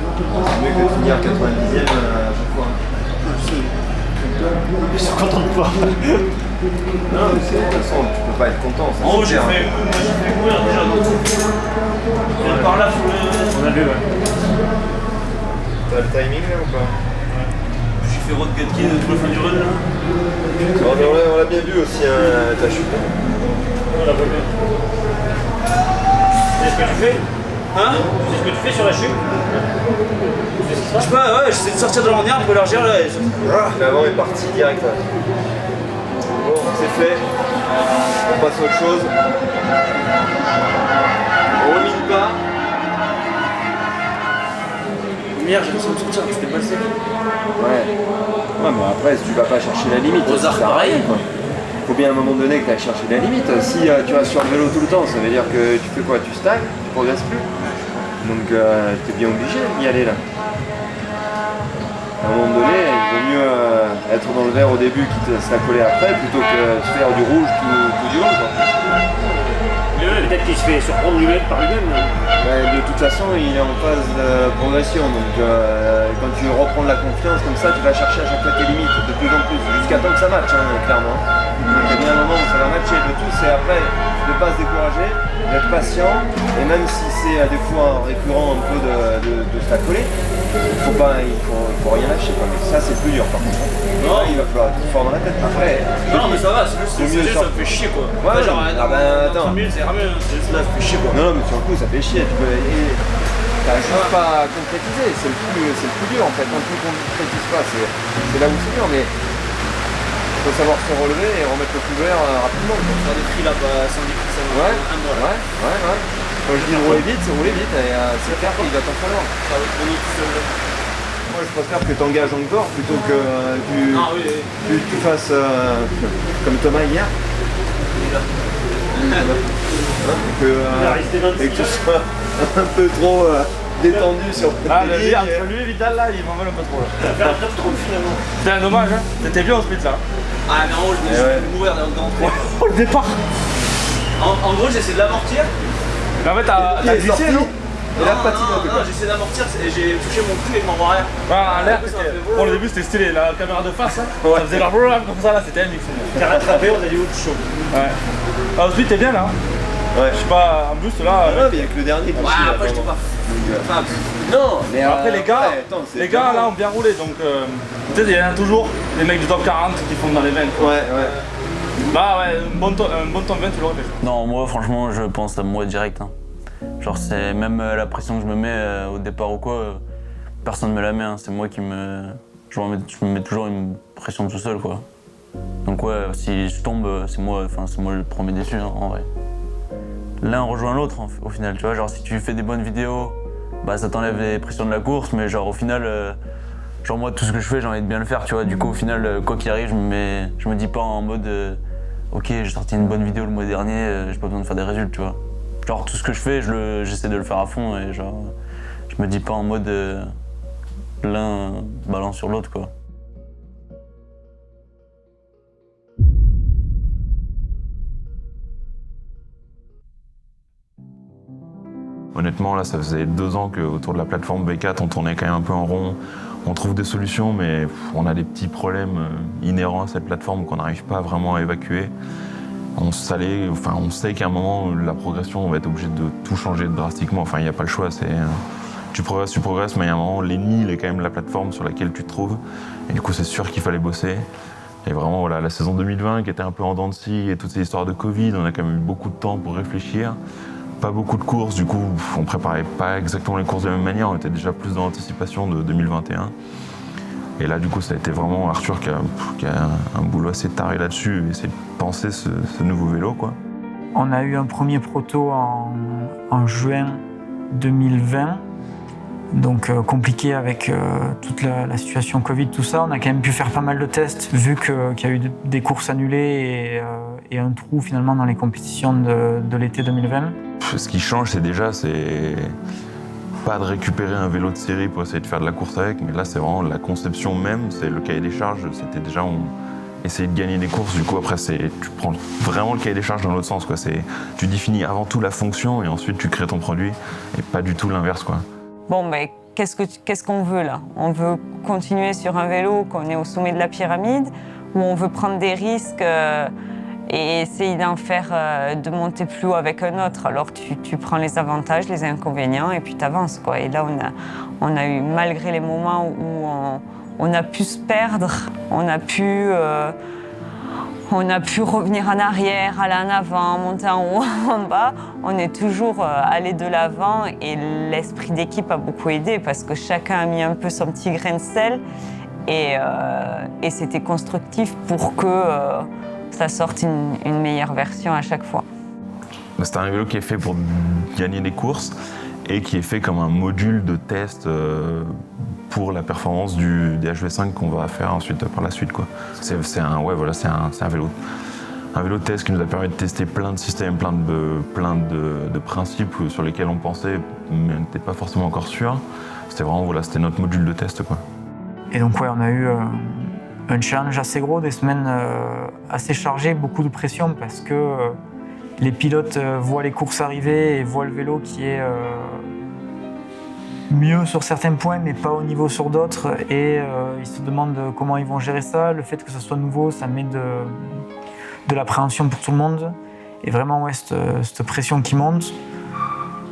C'est mieux que de finir 90e à chaque fois. Ils sont contents de toi. Non, mais de toute façon, tu peux pas être content. En haut, j'ai fait mourir déjà. Et par là, on a vu, ouais. T'as le timing là ou pas? J'ai fait road gatki de toute la fin du run là. On l'a bien vu aussi, hein, ta chute. On l'a pas vu. C'est ce que tu fais? Hein? C'est ce que tu fais sur la chute? Je sais pas, ouais, j'essaie de sortir de l'ornière pour élargir là. L'avant est parti direct là. Bon, c'est fait. On passe à autre chose. On remine pas. Merde, j'ai l'impression de sortir, c'était pas le sec. Ouais, mais après, si tu vas pas chercher la limite, ça sert à rien quoi. Faut bien à un moment donné que tu ailles chercher la limite. Si tu vas sur le vélo tout le temps, ça veut dire que tu fais quoi? Tu stagnes, tu progresses plus. Donc t'es bien obligé d'y aller là. À un moment donné, il vaut mieux être dans le vert au début qui se la coller après plutôt que de faire du rouge tout du long quoi. Peut-être qu'il se fait surprendre lui-même par lui-même. De toute façon, il est en phase de progression, donc quand tu reprends de la confiance comme ça, tu vas chercher à chaque fois tes limites, de plus en plus, jusqu'à temps que ça matche, hein, clairement. Donc il y a bien un moment où ça va matcher. Le tout, c'est après de ne pas se décourager, d'être patient, et même si c'est des fois récurrent un peu de se la coller, il faut rien lâcher. Quoi. Mais ça, c'est le plus dur par contre. Non, il va falloir tout fort dans la tête. Après, non, mais ça va, c'est juste ça me fait chier quoi. Ouais, genre, attends. 30 minutes, c'est rameux, c'est juste là, ça me fait chier quoi. Non, mais sur le coup, ça fait chier. T'as juste pas à concrétiser, c'est le plus dur en fait. Quand tu ne concrétises pas, c'est là où c'est dur, mais il faut savoir se relever et remettre le couvert rapidement. Faire des tri là-bas, sans dire que ça va un mois là. Ouais. Quand je dis rouler vite, c'est rouler vite et c'est clair qu'il va t'en falloir. Ça va être tout seul. Moi je préfère que tu engages encore plutôt que tu fasses comme Thomas hier. Et que tu sois un peu trop détendu sur le lignes. Entre lui et Vital là, il m'en veut un peu trop là. Ça va faire un top trop finalement. C'était un dommage hein. T'étais bien au split là. Ah mais en gros je vais mourir d'entrée. Oh le départ. En gros j'essaie de l'amortir. Mais en fait t'as glissé non? Et là, patine un peu. Non, j'essaie d'amortir et j'ai touché mon cul et je m'en vois rien. Ah, en l'air, bon, au début c'était stylé, la caméra de face, hein. Ça faisait la blablabla comme ça, là, c'était un mix. T'as rattrapé, on a dit autre chose. Ouais. Ah, ensuite, t'es bien là. Ouais. Je sais pas, en boost là. Non, mais il y a que le dernier. Ouais, après, je t'ai pas. Non, mais après, les gars, les gars là ont bien roulé donc. Tu sais, il y en a toujours des mecs du top 40 qui font dans les 20. Ouais. Bah ouais, un bon top 20, tu l'aurais fait. Non, moi franchement, je pense à moi direct. Hein. Genre, c'est même la pression que je me mets au départ ou quoi, personne ne me la met. Hein. C'est moi qui me. Je me mets toujours une pression tout seul, quoi. Donc, ouais, si je tombe, c'est moi le premier déçu, hein, en vrai. L'un rejoint l'autre, au final, tu vois. Genre, si tu fais des bonnes vidéos, bah ça t'enlève les pressions de la course, mais genre, au final. Genre moi, tout ce que je fais, j'ai envie de bien le faire, tu vois. Du coup, au final, quoi qu'il arrive, je me dis pas en mode ok, j'ai sorti une bonne vidéo le mois dernier, j'ai pas besoin de faire des résultats, tu vois. Genre tout ce que je fais, j'essaie de le faire à fond et genre je me dis pas en mode l'un balance sur l'autre, quoi. Honnêtement, là, ça faisait 2 ans qu'autour de la plateforme V4, on tournait quand même un peu en rond. On trouve des solutions, mais on a des petits problèmes inhérents à cette plateforme qu'on n'arrive pas vraiment à évacuer. On sait qu'à un moment, la progression, on va être obligé de tout changer drastiquement. Enfin, il n'y a pas le choix. Tu progresses, mais il y a un moment, l'ennemi, il est quand même la plateforme sur laquelle tu te trouves. Et du coup, c'est sûr qu'il fallait bosser. Et vraiment, voilà, la saison 2020 qui était un peu en dents de scie et toutes ces histoires de Covid, on a quand même eu beaucoup de temps pour réfléchir. Pas beaucoup de courses, du coup, on préparait pas exactement les courses de la même manière, on était déjà plus dans l'anticipation de 2021. Et là, du coup, ça a été vraiment Arthur qui a un boulot assez taré là-dessus, et essayer de penser ce nouveau vélo, quoi. On a eu un premier proto en juin 2020, donc compliqué avec toute la situation Covid, tout ça. On a quand même pu faire pas mal de tests, vu qu'il y a eu des courses annulées et un trou finalement dans les compétitions de l'été 2020. Ce qui change, c'est pas de récupérer un vélo de série pour essayer de faire de la course avec, mais là, c'est vraiment la conception même, c'est le cahier des charges, c'était déjà essayer de gagner des courses. Du coup, après, tu prends vraiment le cahier des charges dans l'autre sens, quoi. Tu définis avant tout la fonction et ensuite tu crées ton produit, et pas du tout l'inverse, quoi. Bon, mais qu'est-ce qu'on veut là? On veut continuer sur un vélo qu'on est au sommet de la pyramide, ou on veut prendre des risques et essayer d'en faire, de monter plus haut avec un autre? Alors tu prends les avantages, les inconvénients et puis t'avances, quoi. Et là, on a eu, malgré les moments où on a pu se perdre, on a pu revenir en arrière, aller en avant, monter en haut, en bas. On est toujours allé de l'avant et l'esprit d'équipe a beaucoup aidé parce que chacun a mis un peu son petit grain de sel et c'était constructif pour que ça sorte une meilleure version à chaque fois. C'est un vélo qui est fait pour gagner des courses et qui est fait comme un module de test pour la performance des HV5 qu'on va faire ensuite par la suite, quoi. C'est un vélo de test qui nous a permis de tester plein de systèmes, plein de principes sur lesquels on pensait mais on n'était pas forcément encore sûr. C'était vraiment c'était notre module de test, quoi. Et donc on a eu un challenge assez gros, des semaines assez chargées, beaucoup de pression parce que les pilotes voient les courses arriver et voient le vélo qui est mieux sur certains points mais pas au niveau sur d'autres et ils se demandent comment ils vont gérer ça. Le fait que ce soit nouveau, ça met de l'appréhension pour tout le monde et vraiment cette pression qui monte.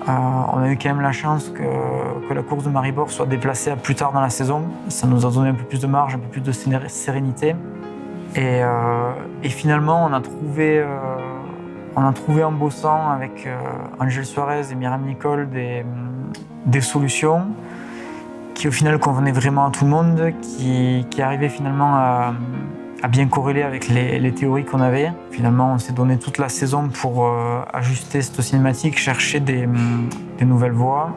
On a eu quand même la chance que la course de Maribor soit déplacée à plus tard dans la saison. Ça nous a donné un peu plus de marge, un peu plus de sérénité. Et finalement, on a trouvé en bossant avec Angel Suarez et Myriam Nicole des solutions qui au final convenaient vraiment à tout le monde, qui arrivaient finalement à bien corréler avec les théories qu'on avait. Finalement, on s'est donné toute la saison pour ajuster cette cinématique, chercher des nouvelles voies.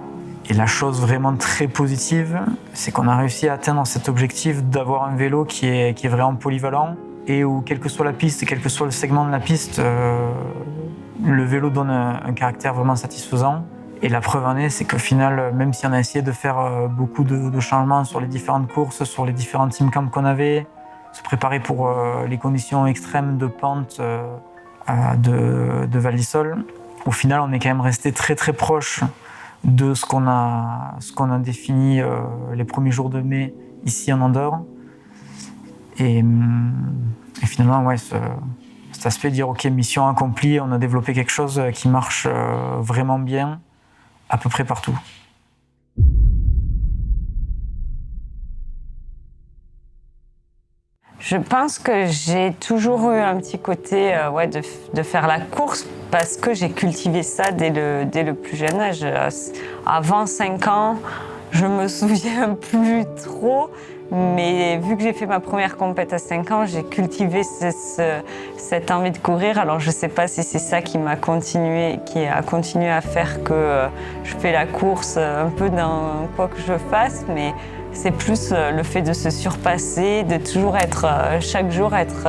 Et la chose vraiment très positive, c'est qu'on a réussi à atteindre cet objectif d'avoir un vélo qui est vraiment polyvalent et où, quelle que soit la piste et quel que soit le segment de la piste, le vélo donne un caractère vraiment satisfaisant. Et la preuve en est, c'est qu'au final, même si on a essayé de faire beaucoup de changements sur les différentes courses, sur les différents team camps qu'on avait, se préparer pour les conditions extrêmes de pente de Val d'Isole, au final, on est quand même resté très très proche de ce qu'on a défini les premiers jours de mai ici en Andorre. Et finalement, ouais, cet aspect de dire ok, mission accomplie, on a développé quelque chose qui marche vraiment bien à peu près partout. Je pense que j'ai toujours eu un petit côté de faire la course parce que j'ai cultivé ça dès le plus jeune âge. Avant 5 ans, je me souviens plus trop, mais vu que j'ai fait ma première compète à 5 ans, j'ai cultivé cette envie de courir. Alors je ne sais pas si c'est ça qui a continué à faire que je fais la course un peu dans quoi que je fasse, mais c'est plus le fait de se surpasser, de toujours chaque jour être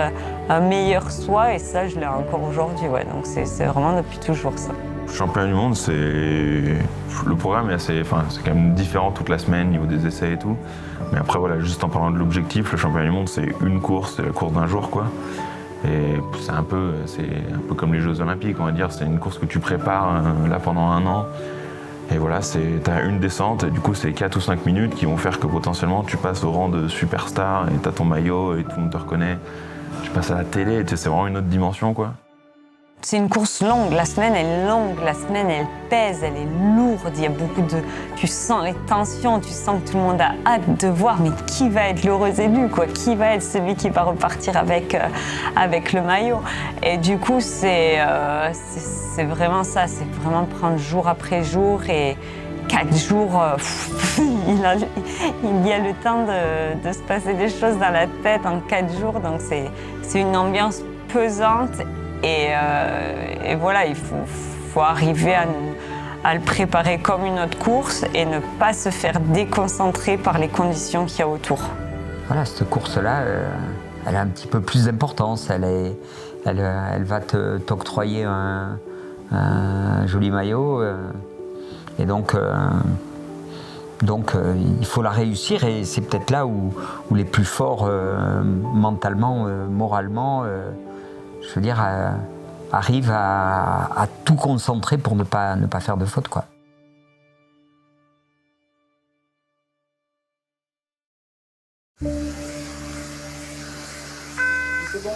un meilleur soi, et ça, je l'ai encore aujourd'hui. Ouais. Donc c'est vraiment depuis toujours ça. Championnat du monde, le programme est c'est quand même différent toute la semaine, niveau des essais et tout. Mais après, voilà, juste en parlant de l'objectif, le championnat du monde, c'est une course, c'est la course d'un jour, quoi. Et c'est un peu comme les Jeux Olympiques, on va dire. C'est une course que tu prépares là pendant 1 an. Et voilà, t'as une descente, et du coup c'est 4 ou 5 minutes qui vont faire que potentiellement tu passes au rang de superstar et t'as ton maillot et tout le monde te reconnaît. Tu passes à la télé, c'est vraiment une autre dimension, quoi. C'est une course longue, la semaine est longue, la semaine elle pèse, elle est lourde, il y a beaucoup de... Tu sens les tensions, tu sens que tout le monde a hâte de voir, mais qui va être l'heureux élu, quoi? Qui va être celui qui va repartir avec le maillot? Et du coup, c'est vraiment ça, c'est vraiment prendre jour après jour, et 4 jours, il y a le temps de se passer des choses dans la tête en 4 jours, donc c'est une ambiance pesante. Et voilà, il faut arriver à le préparer comme une autre course et ne pas se faire déconcentrer par les conditions qu'il y a autour. Voilà, cette course-là, elle a un petit peu plus d'importance. Elle va t'octroyer un joli maillot. Et donc il faut la réussir, et c'est peut-être là où les plus forts mentalement, moralement, je veux dire, arrive à tout concentrer pour ne pas faire de faute, quoi. C'est bon.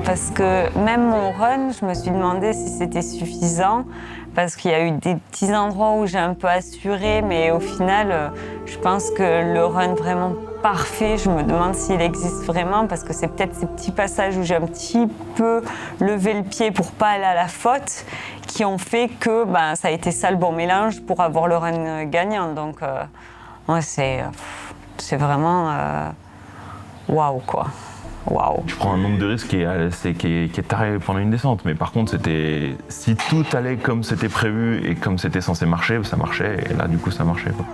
Parce que même mon run, je me suis demandé si c'était suffisant, parce qu'il y a eu des petits endroits où j'ai un peu assuré, mais au final, je pense que le run vraiment parfait, je me demande s'il existe vraiment, parce que c'est peut-être ces petits passages où j'ai un petit peu levé le pied pour pas aller à la faute, qui ont fait que ça a été ça le bon mélange pour avoir le run gagnant. Donc, ouais, c'est vraiment waouh, quoi. Wow. Tu prends un nombre de risques qui est taré pendant une descente, mais par contre, si tout allait comme c'était prévu et comme c'était censé marcher, ça marchait, et là, du coup, ça marchait, quoi.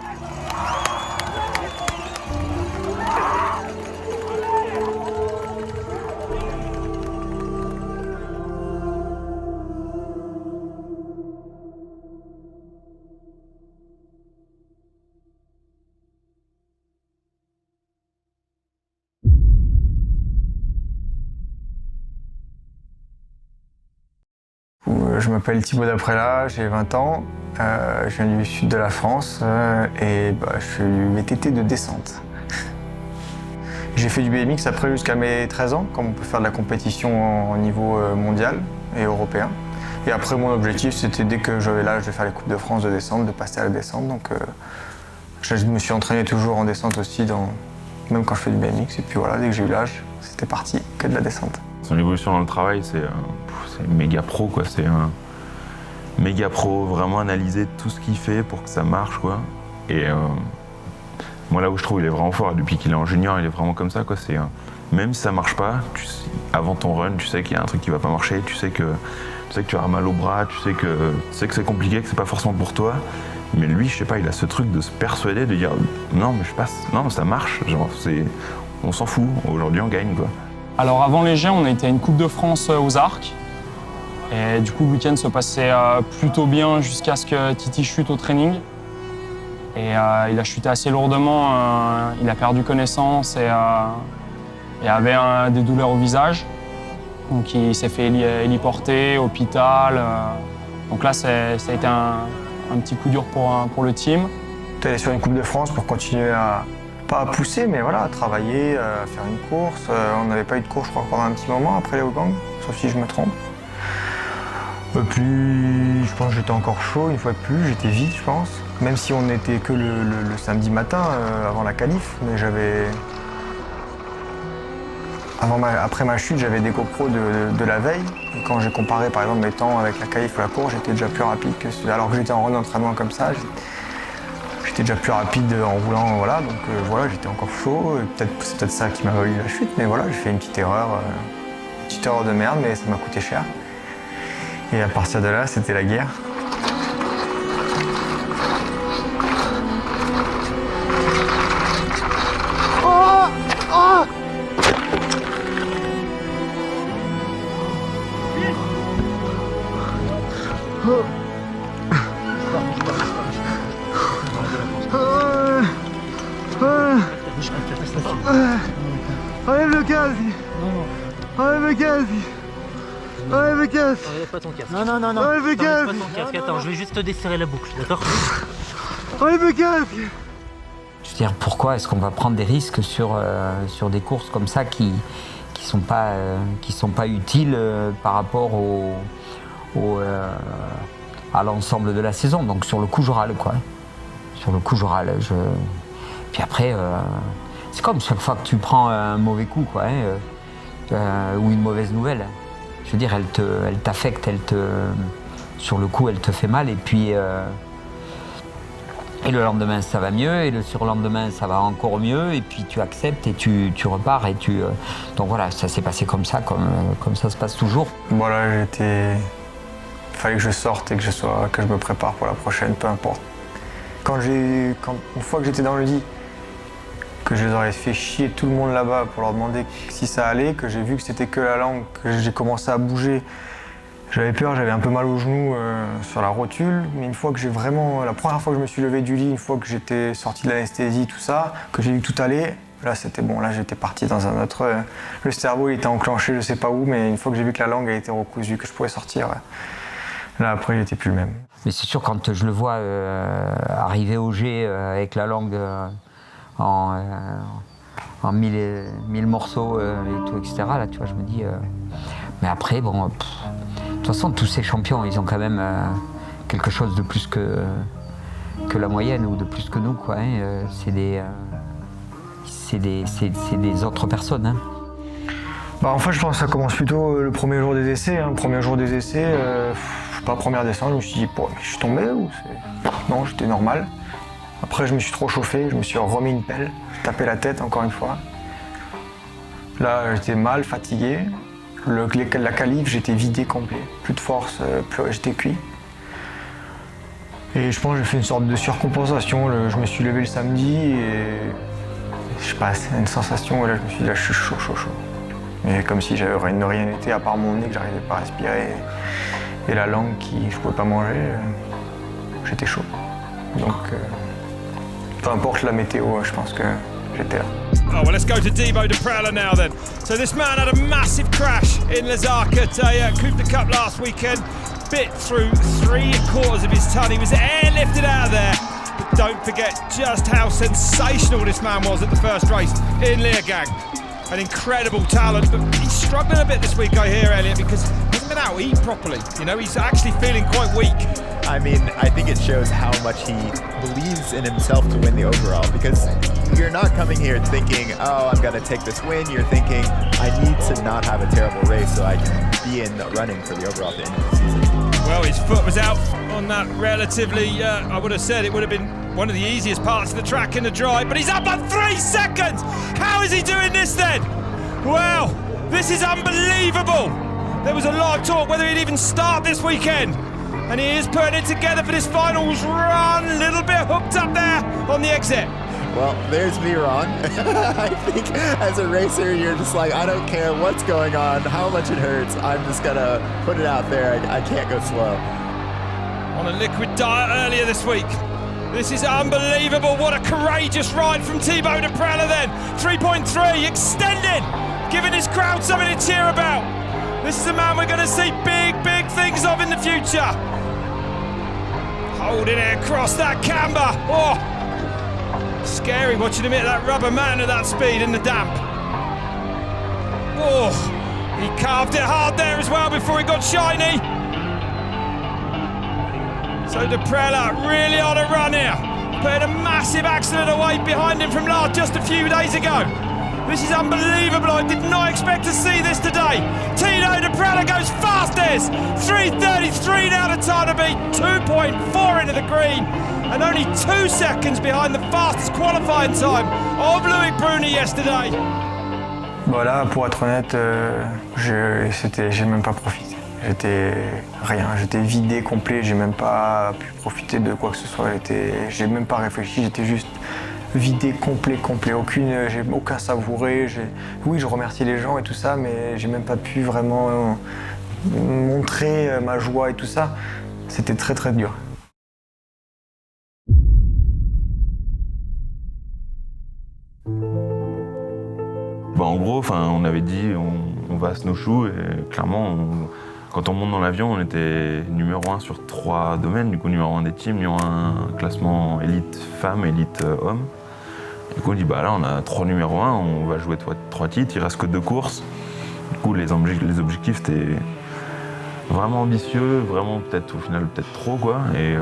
Je m'appelle Thibaut Daprella, j'ai 20 ans, je viens du sud de la France et je suis VTT de descente. J'ai fait du BMX après jusqu'à mes 13 ans, comme on peut faire de la compétition au niveau mondial et européen. Et après mon objectif c'était dès que j'avais l'âge de faire les Coupes de France de descente, de passer à la descente. Donc je me suis entraîné toujours en descente aussi, même quand je fais du BMX. Et puis voilà, dès que j'ai eu l'âge, c'était parti, que de la descente. Son évolution dans le travail, c'est méga pro, quoi. C'est un méga pro, vraiment analyser tout ce qu'il fait pour que ça marche, quoi. Et moi, là où je trouve il est vraiment fort, depuis qu'il est en junior, il est vraiment comme ça, quoi. Même si ça marche pas, avant ton run, tu sais qu'il y a un truc qui va pas marcher, tu sais que tu auras mal au bras, tu sais que c'est compliqué, que c'est pas forcément pour toi. Mais lui, je sais pas, il a ce truc de se persuader, de dire non, mais je passe, non, ça marche. Genre, on s'en fout. Aujourd'hui, on gagne, quoi. Alors avant les Jeux, on a été à une Coupe de France aux Arcs. Et du coup, le week-end se passait plutôt bien jusqu'à ce que Titi chute au training. Et il a chuté assez lourdement, il a perdu connaissance et avait des douleurs au visage. Donc il s'est fait héliporter, hôpital. Donc là, ça a été un petit coup dur pour le team. Tu es allé sur une Coupe de France pour continuer pas à pousser, mais voilà, à travailler, à faire une course. On n'avait pas eu de course, je crois, pendant un petit moment après les Haugangs, sauf si je me trompe. Puis, je pense que j'étais encore chaud une fois de plus, j'étais vite, je pense. Même si on n'était que le samedi matin, avant la qualif, mais j'avais... Après ma chute, j'avais des GoPro de la veille. Et quand j'ai comparé, par exemple, mes temps avec la qualif ou la course, j'étais déjà plus rapide que celui-là. Alors que j'étais en run d'entraînement comme ça, j'étais déjà plus rapide en roulant, voilà. Donc voilà, j'étais encore chaud. C'est peut-être ça qui m'a valu la chute, mais voilà, j'ai fait une petite erreur de merde, mais ça m'a coûté cher. Et à partir de là, c'était la guerre. Oh, oh. Enlève le casque. Enlève le casque. Enlève le casque. Enlève pas ton casque. Non. Enlève pas ton casque. Attends, je vais juste te desserrer la boucle, d'accord? Enlève le casque. Je veux dire, pourquoi est-ce qu'on va prendre des risques sur des courses comme ça qui sont pas utiles par rapport à l'ensemble de la saison. Donc sur le coup, je râle, quoi. Sur le coup, je râle. Puis après, c'est comme chaque fois que tu prends un mauvais coup, quoi, ou une mauvaise nouvelle. Je veux dire, elle t'affecte, sur le coup, elle te fait mal, et puis et le lendemain, ça va mieux, et le surlendemain, ça va encore mieux, et puis tu acceptes et tu repars, et donc voilà, ça s'est passé comme ça se passe toujours. Voilà, il fallait que je sorte et que je me prépare pour la prochaine, peu importe. Une fois que j'étais dans le lit, que je les aurais fait chier tout le monde là-bas pour leur demander si ça allait, que j'ai vu que c'était que la langue, que j'ai commencé à bouger. J'avais peur, j'avais un peu mal au genou sur la rotule, mais la première fois que je me suis levé du lit, une fois que j'étais sorti de l'anesthésie, tout ça, que j'ai vu tout aller, là c'était bon, là j'étais parti dans un autre... le cerveau il était enclenché, je sais pas où, mais une fois que j'ai vu que la langue a été recousue, que je pouvais sortir, là après j'étais plus le même. Mais c'est sûr, quand je le vois arriver au G avec la langue en mille morceaux et tout, etc., là tu vois, je me dis... Mais après, bon... De toute façon, tous ces champions, ils ont quand même quelque chose de plus que la moyenne ou de plus que nous, quoi. Hein. C'est des autres personnes. Hein. En fait, je pense que ça commence plutôt le premier jour des essais. Hein. Premier jour des essais, pas première descente, je me suis dit, je suis tombé ou c'est... Non, j'étais normal. Après, je me suis trop chauffé, je me suis remis une pelle, j'ai tapé la tête encore une fois. Là, j'étais mal, fatigué. La qualif, j'étais vidé complet. Plus de force, j'étais cuit. Et je pense que j'ai fait une sorte de surcompensation. Je me suis levé le samedi et je sais pas, c'est une sensation où là, je me suis dit, là, je suis chaud. Mais comme si j'avais rien été à part mon nez, que j'arrivais pas à respirer. Et la langue je pouvais pas manger, j'étais chaud. Donc, peu importe la météo, je pense que j'étais là. Oh, well, let's go to Thibaut de Praila now then. So this man had a massive crash in Lazark at Cooper Cup last weekend. Bit through 3/4 of his ton. He was airlifted out of there. But don't forget just how sensational this man was at the first race in Leogang. An incredible talent, but he's struggling a bit this week, I hear, Elliot, because he hasn't been out to eat properly. You know, he's actually feeling quite weak. I mean, I think it shows how much he believes in himself to win the overall, because you're not coming here thinking, oh, I'm going to take this win. You're thinking, I need to not have a terrible race so I can be in the running for the overall at the end of the season. Well, his foot was out on that relatively, I would have said it would have been one of the easiest parts of the track in the dry, but he's up on 3 seconds! How is he doing this then? Well, this is unbelievable! There was a lot of talk whether he'd even start this weekend. And he is putting it together for this finals run. A little bit hooked up there on the exit. Well, there's me wrong. I think as a racer, you're just like, I don't care what's going on, how much it hurts. I'm just gonna put it out there. I can't go slow. On a liquid diet earlier this week. This is unbelievable. What a courageous ride from Thibaut de Praila then. 3.3 extended, giving his crowd something to cheer about. This is a man we're going to see big things of in the future. Holding it across that camber. Oh, scary watching him hit that rubber man at that speed in the damp. Oh, he carved it hard there as well before it got shiny. So de Praila really on a run here. Putting a massive accident away behind him from just a few days ago. This is unbelievable. I did not expect to see this today. Tito de Praila goes fastest. 3:33 now to time to beat. 2.4 into the green. And only 2 seconds behind the fastest qualifying time of Loic Bruni yesterday. Voilà, pour être honnête, j'ai même pas profité. J'étais rien, j'étais vidé complet, j'ai même pas pu profiter de quoi que ce soit. J'ai même pas réfléchi, j'étais juste vidé complet, j'ai aucun savouré. Oui, je remercie les gens et tout ça, mais j'ai même pas pu vraiment montrer ma joie et tout ça. C'était très dur. En gros, on avait dit on va à Snowshoe et clairement, quand on monte dans l'avion, on était numéro 1 sur 3 domaines. Du coup, numéro 1 des teams, numéro 1 classement élite femmes, élite hommes. Du coup, on dit là, on a 3 numéros 1, on va jouer 3 titres, il reste que 2 courses. Du coup, les objectifs étaient vraiment ambitieux, vraiment peut-être au final peut-être trop quoi. Et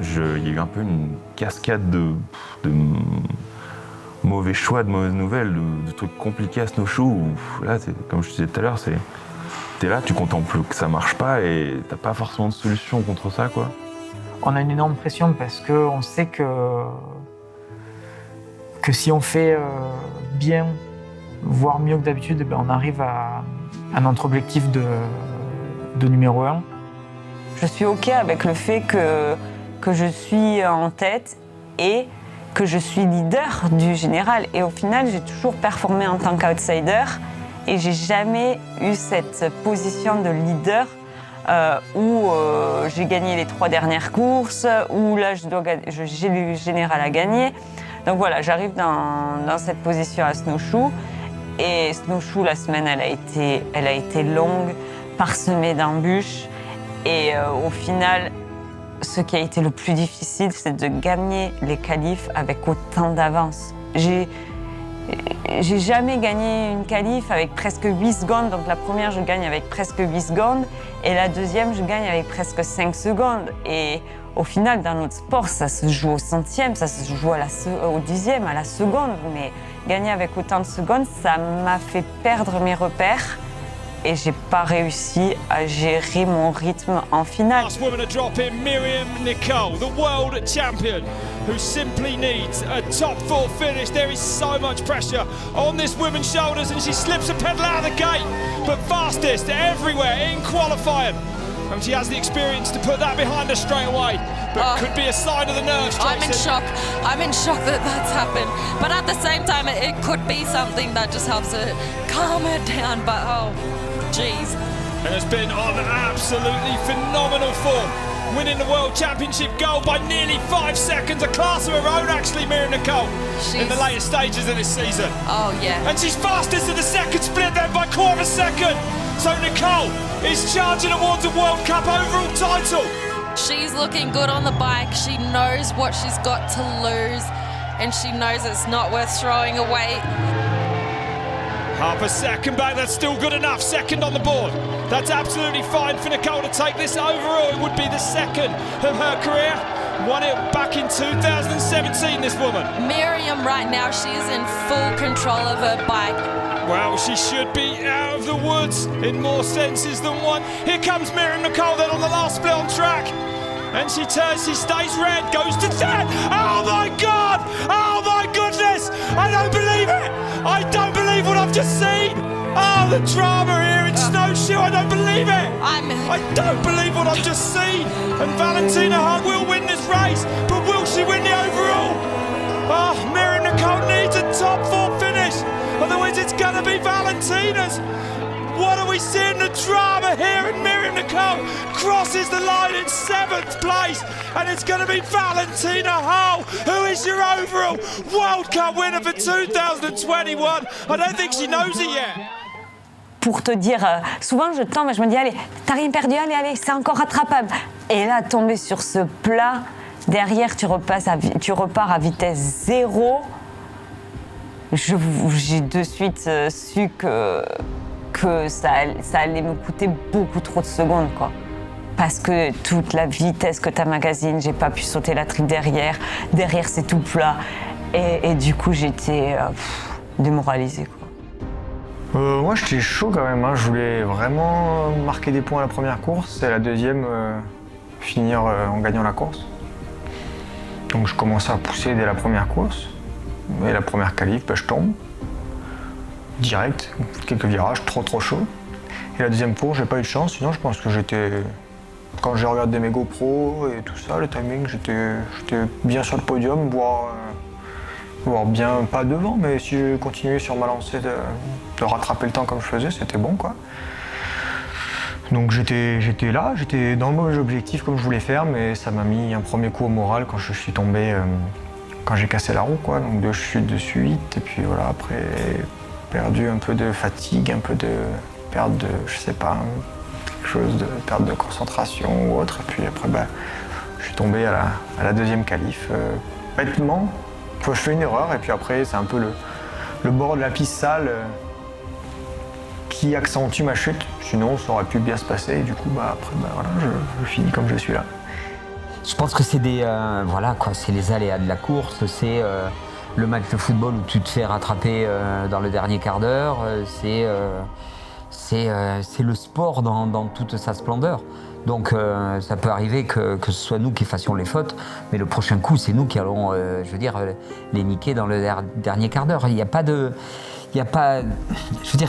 il y a eu un peu une cascade de mauvais choix, de mauvaises nouvelles, de trucs compliqués à Snowshoe où là, comme je disais tout à l'heure, t'es là, tu contemples que ça marche pas et t'as pas forcément de solution contre ça quoi. On a une énorme pression parce qu'on sait que si on fait bien, voire mieux que d'habitude, on arrive à notre objectif de numéro 1. Je suis OK avec le fait que je suis en tête et que je suis leader du général. Et au final, j'ai toujours performé en tant qu'outsider et j'ai jamais eu cette position de leader où j'ai gagné les 3 dernières courses, où là j'ai le général à gagner. Donc voilà, j'arrive dans cette position à Snowshoe. Et Snowshoe, la semaine, elle a été longue, parsemée d'embûches. Et au final, ce qui a été le plus difficile, c'est de gagner les qualifs avec autant d'avance. J'ai jamais gagné une qualif avec presque 8 secondes. Donc la première, je gagne avec presque 8 secondes. Et la deuxième, je gagne avec presque 5 secondes. Et au final, dans notre sport, ça se joue au centième, ça se joue au dixième, à la seconde. Mais gagner avec autant de secondes, ça m'a fait perdre mes repères. Et j'ai pas réussi à gérer mon rythme en finale. Last woman to drop in, Miriam Nicole, the world champion, who simply needs a top 4 finish. There is so much pressure on this woman's shoulders, and she slips a pedal out of the gate, but fastest everywhere in qualifying. And she has the experience to put that behind her straight away, but could be a sign of the nerves. I'm in shock. I'm in shock that that's happened. But at the same time, it could be something that just helps her calm her down. But oh, jeez. And has been on absolutely phenomenal form, winning the World Championship gold by nearly 5 seconds, a class of her own actually, Miriam Nicole, in the later stages of this season. Oh yeah. And she's fastest in the second split then by quarter of a second. So Nicole is charging towards a World Cup overall title. She's looking good on the bike. She knows what she's got to lose, and she knows it's not worth throwing away. Half a second back, that's still good enough. Second on the board. That's absolutely fine for Nicole to take this overall. It would be the second of her career. Won it back in 2017, this woman. Miriam right now, she is in full control of her bike. Well, she should be out of the woods in more senses than one. Here comes Miriam Nicole then on the last split on track. And she turns, she stays red, goes to third. Oh my God! Oh my goodness! I don't believe it! I don't believe what I've just seen! Oh, the drama here in Snowshoe, I don't believe it! I don't believe what I've just seen! And Valentina Hart will win this race, but will she win the overall? Oh, Miriam Nicole needs a top 4 finish, otherwise it's gonna be Valentina's. What are we seeing? The drama here, and Miriam Nicole crosses the line in 7th place, and it's going to be Valentina Hull, who is your overall World Cup winner for 2021. I don't think she knows it yet. Pour te dire, souvent je tombe et je me dis, allez, t'as rien perdu, allez, c'est encore rattrapable. Et là, tomber sur ce plat, derrière tu repars à vitesse 0. J'ai de suite su que ça allait me coûter beaucoup trop de secondes, quoi. Parce que toute la vitesse que t'emmagasines, j'ai pas pu sauter la triple derrière c'est tout plat. Et du coup, j'étais démoralisée, quoi. Moi, j'étais chaud quand même, hein. Je voulais vraiment marquer des points à la première course et la deuxième, finir en gagnant la course. Donc je commençais à pousser dès la première course. Et la première qualif, je tombe. Direct, quelques virages, trop chaud. Et la deuxième course, j'ai pas eu de chance, sinon je pense que quand j'ai regardé mes GoPro et tout ça, le timing, j'étais bien sur le podium, voire bien pas devant, mais si je continuais sur ma lancée de rattraper le temps comme je faisais, c'était bon, quoi. Donc j'étais là, j'étais dans le mauvais objectif comme je voulais faire, mais ça m'a mis un premier coup au moral quand je suis tombé, quand j'ai cassé la roue, quoi. Donc 2 chutes de suite, et puis voilà, après perdu un peu de fatigue, un peu de perte de, je sais pas, quelque chose de perte de concentration ou autre. Et puis après, je suis tombé à la deuxième qualif. Bêtement, je fais une erreur, et puis après, c'est un peu le bord de la piste sale qui accentue ma chute. Sinon, ça aurait pu bien se passer, et du coup, après, voilà, je finis comme je suis là. Je pense que c'est c'est les aléas de la course, c'est le match de football où tu te fais rattraper dans le dernier quart d'heure, c'est le sport dans toute sa splendeur. Donc ça peut arriver que ce soit nous qui fassions les fautes, mais le prochain coup, c'est nous qui allons, les niquer dans le dernier quart d'heure. Il n'y a pas de...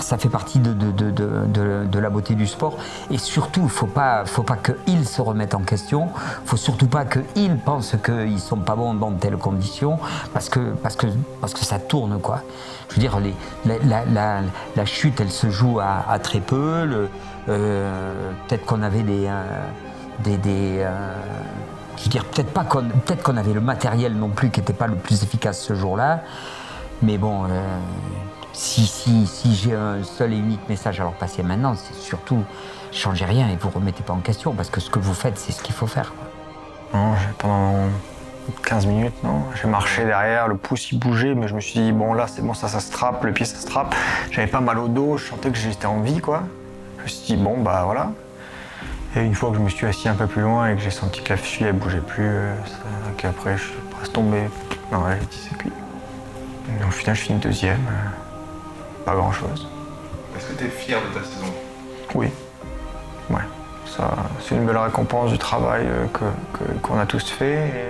ça fait partie de la beauté du sport. Et surtout, faut pas qu'ils se remettent en question. Faut surtout pas qu'ils pensent qu'ils sont pas bons dans de telles conditions, parce que ça tourne, quoi. Je veux dire, la chute, elle se joue à très peu. Peut-être qu'on avait peut-être qu'on avait le matériel non plus qui n'était pas le plus efficace ce jour-là. Mais bon. Si j'ai un seul et unique message à leur passer maintenant, c'est surtout changez rien et vous remettez pas en question, parce que ce que vous faites, c'est ce qu'il faut faire, quoi. Non, pendant 15 minutes, non. J'ai marché derrière, le pouce il bougeait, mais je me suis dit, bon là c'est bon, ça se trappe, le pied ça se trappe. J'avais pas mal au dos, je sentais que j'étais en vie, quoi. Je me suis dit, bon bah voilà. Et une fois que je me suis assis un peu plus loin et que j'ai senti que la fille elle bougeait plus, qu'après je suis presque tombé. Non, j'ai dit c'est cuit. Et au final je finis deuxième, pas grand chose. Est-ce que tu es fier de ta saison? Oui, ouais. Ça, c'est une belle récompense du travail qu'on a tous fait et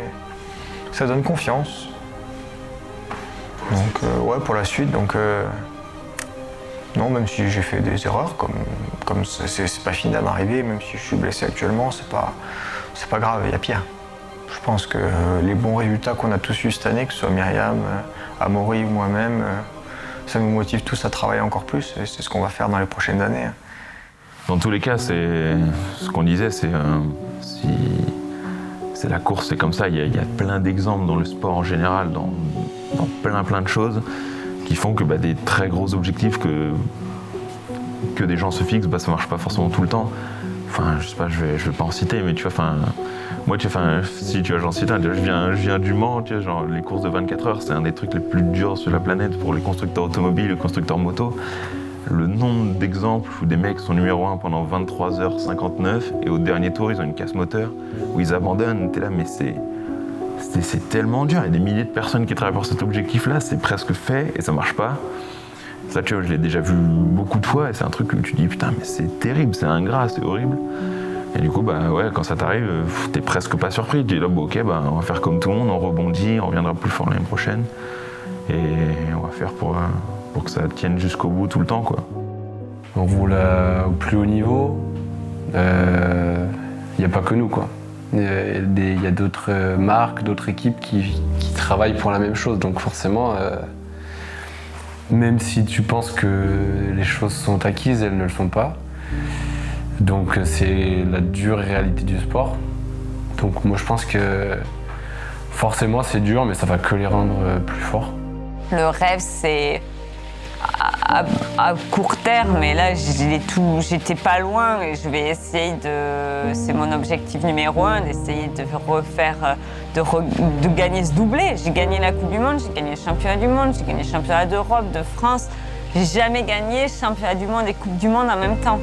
ça donne confiance. Donc ouais, pour la suite, donc non, même si j'ai fait des erreurs, comme c'est pas fini d'en arriver, même si je suis blessé actuellement, c'est pas grave, il y a pire. Je pense que les bons résultats qu'on a tous eus cette année, que ce soit Myriam, Amaury ou moi-même, ça nous motive tous à travailler encore plus et c'est ce qu'on va faire dans les prochaines années. Dans tous les cas, c'est ce qu'on disait, c'est la course, c'est comme ça. Il y a plein d'exemples dans le sport en général, dans plein de choses qui font que des très gros objectifs que des gens se fixent, ça marche pas forcément tout le temps. Enfin, je sais pas, je vais pas en citer, mais tu vois, moi, si tu vois, j'en cite un, je viens du Mans, tu vois, genre les courses de 24 heures, c'est un des trucs les plus durs sur la planète pour les constructeurs automobiles, les constructeurs moto. Le nombre d'exemples où des mecs sont numéro 1 pendant 23h59 et au dernier tour, ils ont une casse moteur où ils abandonnent. T'es là, mais c'est tellement dur. Il y a des milliers de personnes qui travaillent pour cet objectif-là, c'est presque fait et ça marche pas. Ça, tu vois, je l'ai déjà vu beaucoup de fois et c'est un truc où tu dis putain, mais c'est terrible, c'est ingrat, c'est horrible. Et du coup, ouais, quand ça t'arrive, t'es presque pas surpris. Tu dis là, ok, on va faire comme tout le monde, on rebondit, on reviendra plus fort l'année prochaine et on va faire pour que ça tienne jusqu'au bout tout le temps, quoi. On roule au plus haut niveau, il n'y a pas que nous, quoi. Il y a d'autres marques, d'autres équipes qui travaillent pour la même chose, donc forcément, même si tu penses que les choses sont acquises, elles ne le sont pas. Donc c'est la dure réalité du sport. Donc moi je pense que forcément c'est dur, mais ça va que les rendre plus forts. Le rêve, c'est à court terme, mais là j'étais pas loin et je vais essayer c'est mon objectif numéro 1, d'essayer de refaire, de gagner ce doublé. J'ai gagné la Coupe du Monde, j'ai gagné le championnat du monde, j'ai gagné le championnat d'Europe, de France. J'ai jamais gagné championnat du monde et Coupe du monde en même temps.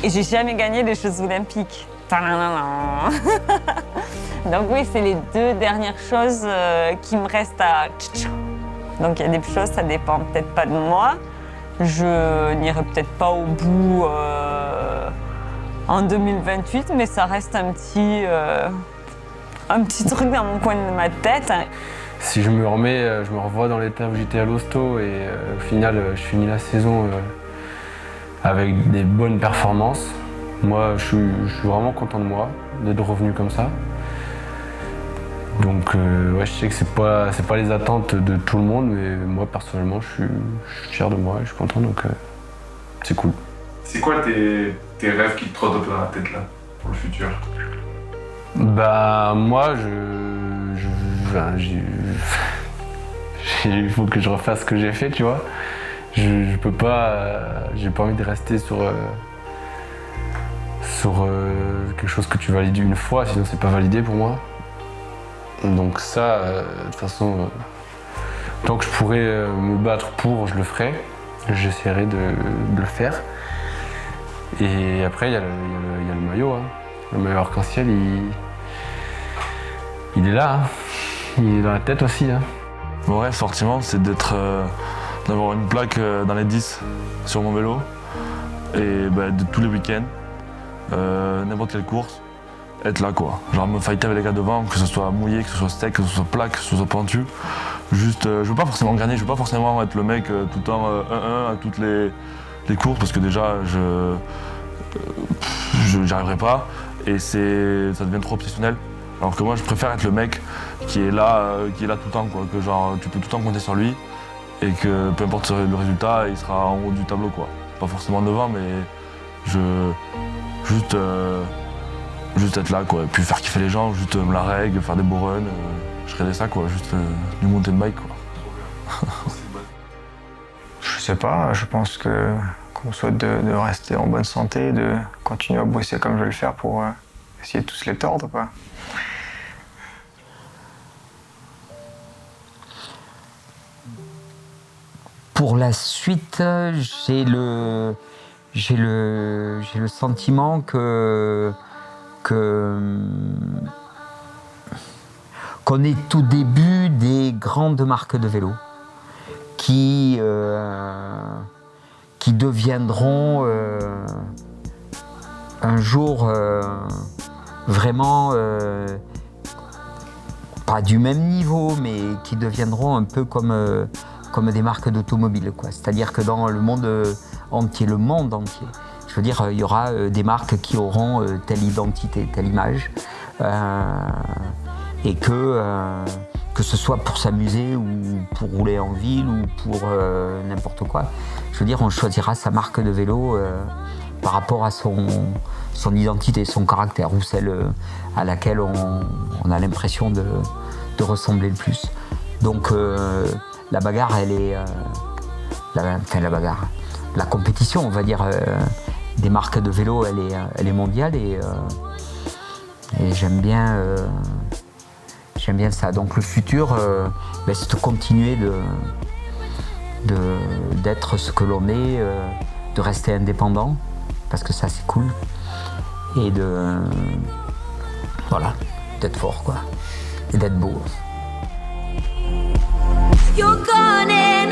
Et j'ai jamais gagné les Jeux Olympiques. Donc oui, c'est les deux dernières choses qui me restent à... Donc il y a des choses, ça dépend peut-être pas de moi. Je n'irai peut-être pas au bout en 2028, mais ça reste un petit truc dans mon coin de ma tête. Si je me remets, je me revois dans l'état où j'étais à l'hosto et au final, je finis la saison avec des bonnes performances. Moi, je suis vraiment content de moi, d'être revenu comme ça. Donc ouais, je sais que c'est pas les attentes de tout le monde, mais moi personnellement je suis fier de moi et je suis content, donc c'est cool. C'est quoi tes rêves qui te trottent dans la tête là, pour le futur? Moi il faut que je refasse ce que j'ai fait, tu vois. Je peux pas, j'ai pas envie de rester sur quelque chose que tu valides une fois, sinon c'est pas validé pour moi. Donc ça, de toute façon, tant que je pourrais me battre pour, je le ferai. J'essaierai de le faire. Et après, il y a le maillot. Hein. Le maillot arc-en-ciel, il est là. Hein. Il est dans la tête aussi. Hein. Mon rêve, forcément, c'est d'avoir une plaque dans les 10 sur mon vélo. Et de tous les week-ends, n'importe quelle course. Être là, quoi. Genre me fighter avec les gars devant, que ce soit mouillé, que ce soit sec, que ce soit plat, que ce soit pentu. Juste, je veux pas forcément gagner, je veux pas forcément être le mec tout le temps 1-1 à toutes les courses parce que déjà, j'y arriverai pas et ça devient trop obsessionnel. Alors que moi, je préfère être le mec qui est là tout le temps, quoi. Que genre, tu peux tout le temps compter sur lui et que peu importe le résultat, il sera en haut du tableau, quoi. Pas forcément devant, mais juste être là, quoi, et puis faire kiffer les gens, juste me la règle, faire des beaux runs, je serais ça, quoi, juste du mountain bike, quoi. Je sais pas, je pense qu'on souhaite de rester en bonne santé, de continuer à bosser comme je vais le faire pour essayer de tous les tordre, quoi. Pour la suite, j'ai le sentiment qu'on est tout début des grandes marques de vélo qui deviendront un jour vraiment pas du même niveau, mais qui deviendront un peu comme des marques d'automobile, quoi. C'est-à-dire que dans le monde entier, je veux dire, il y aura des marques qui auront telle identité, telle image, et que ce soit pour s'amuser ou pour rouler en ville ou pour n'importe quoi. Je veux dire, on choisira sa marque de vélo par rapport à son identité, son caractère, ou celle à laquelle on a l'impression de ressembler le plus. Donc la bagarre, elle est... la compétition, on va dire, des marques de vélo, elle est mondiale et j'aime bien ça. Donc le futur, c'est de continuer d'être ce que l'on est, de rester indépendant, parce que ça c'est cool, et d'être fort, quoi, et d'être beau. You're gone and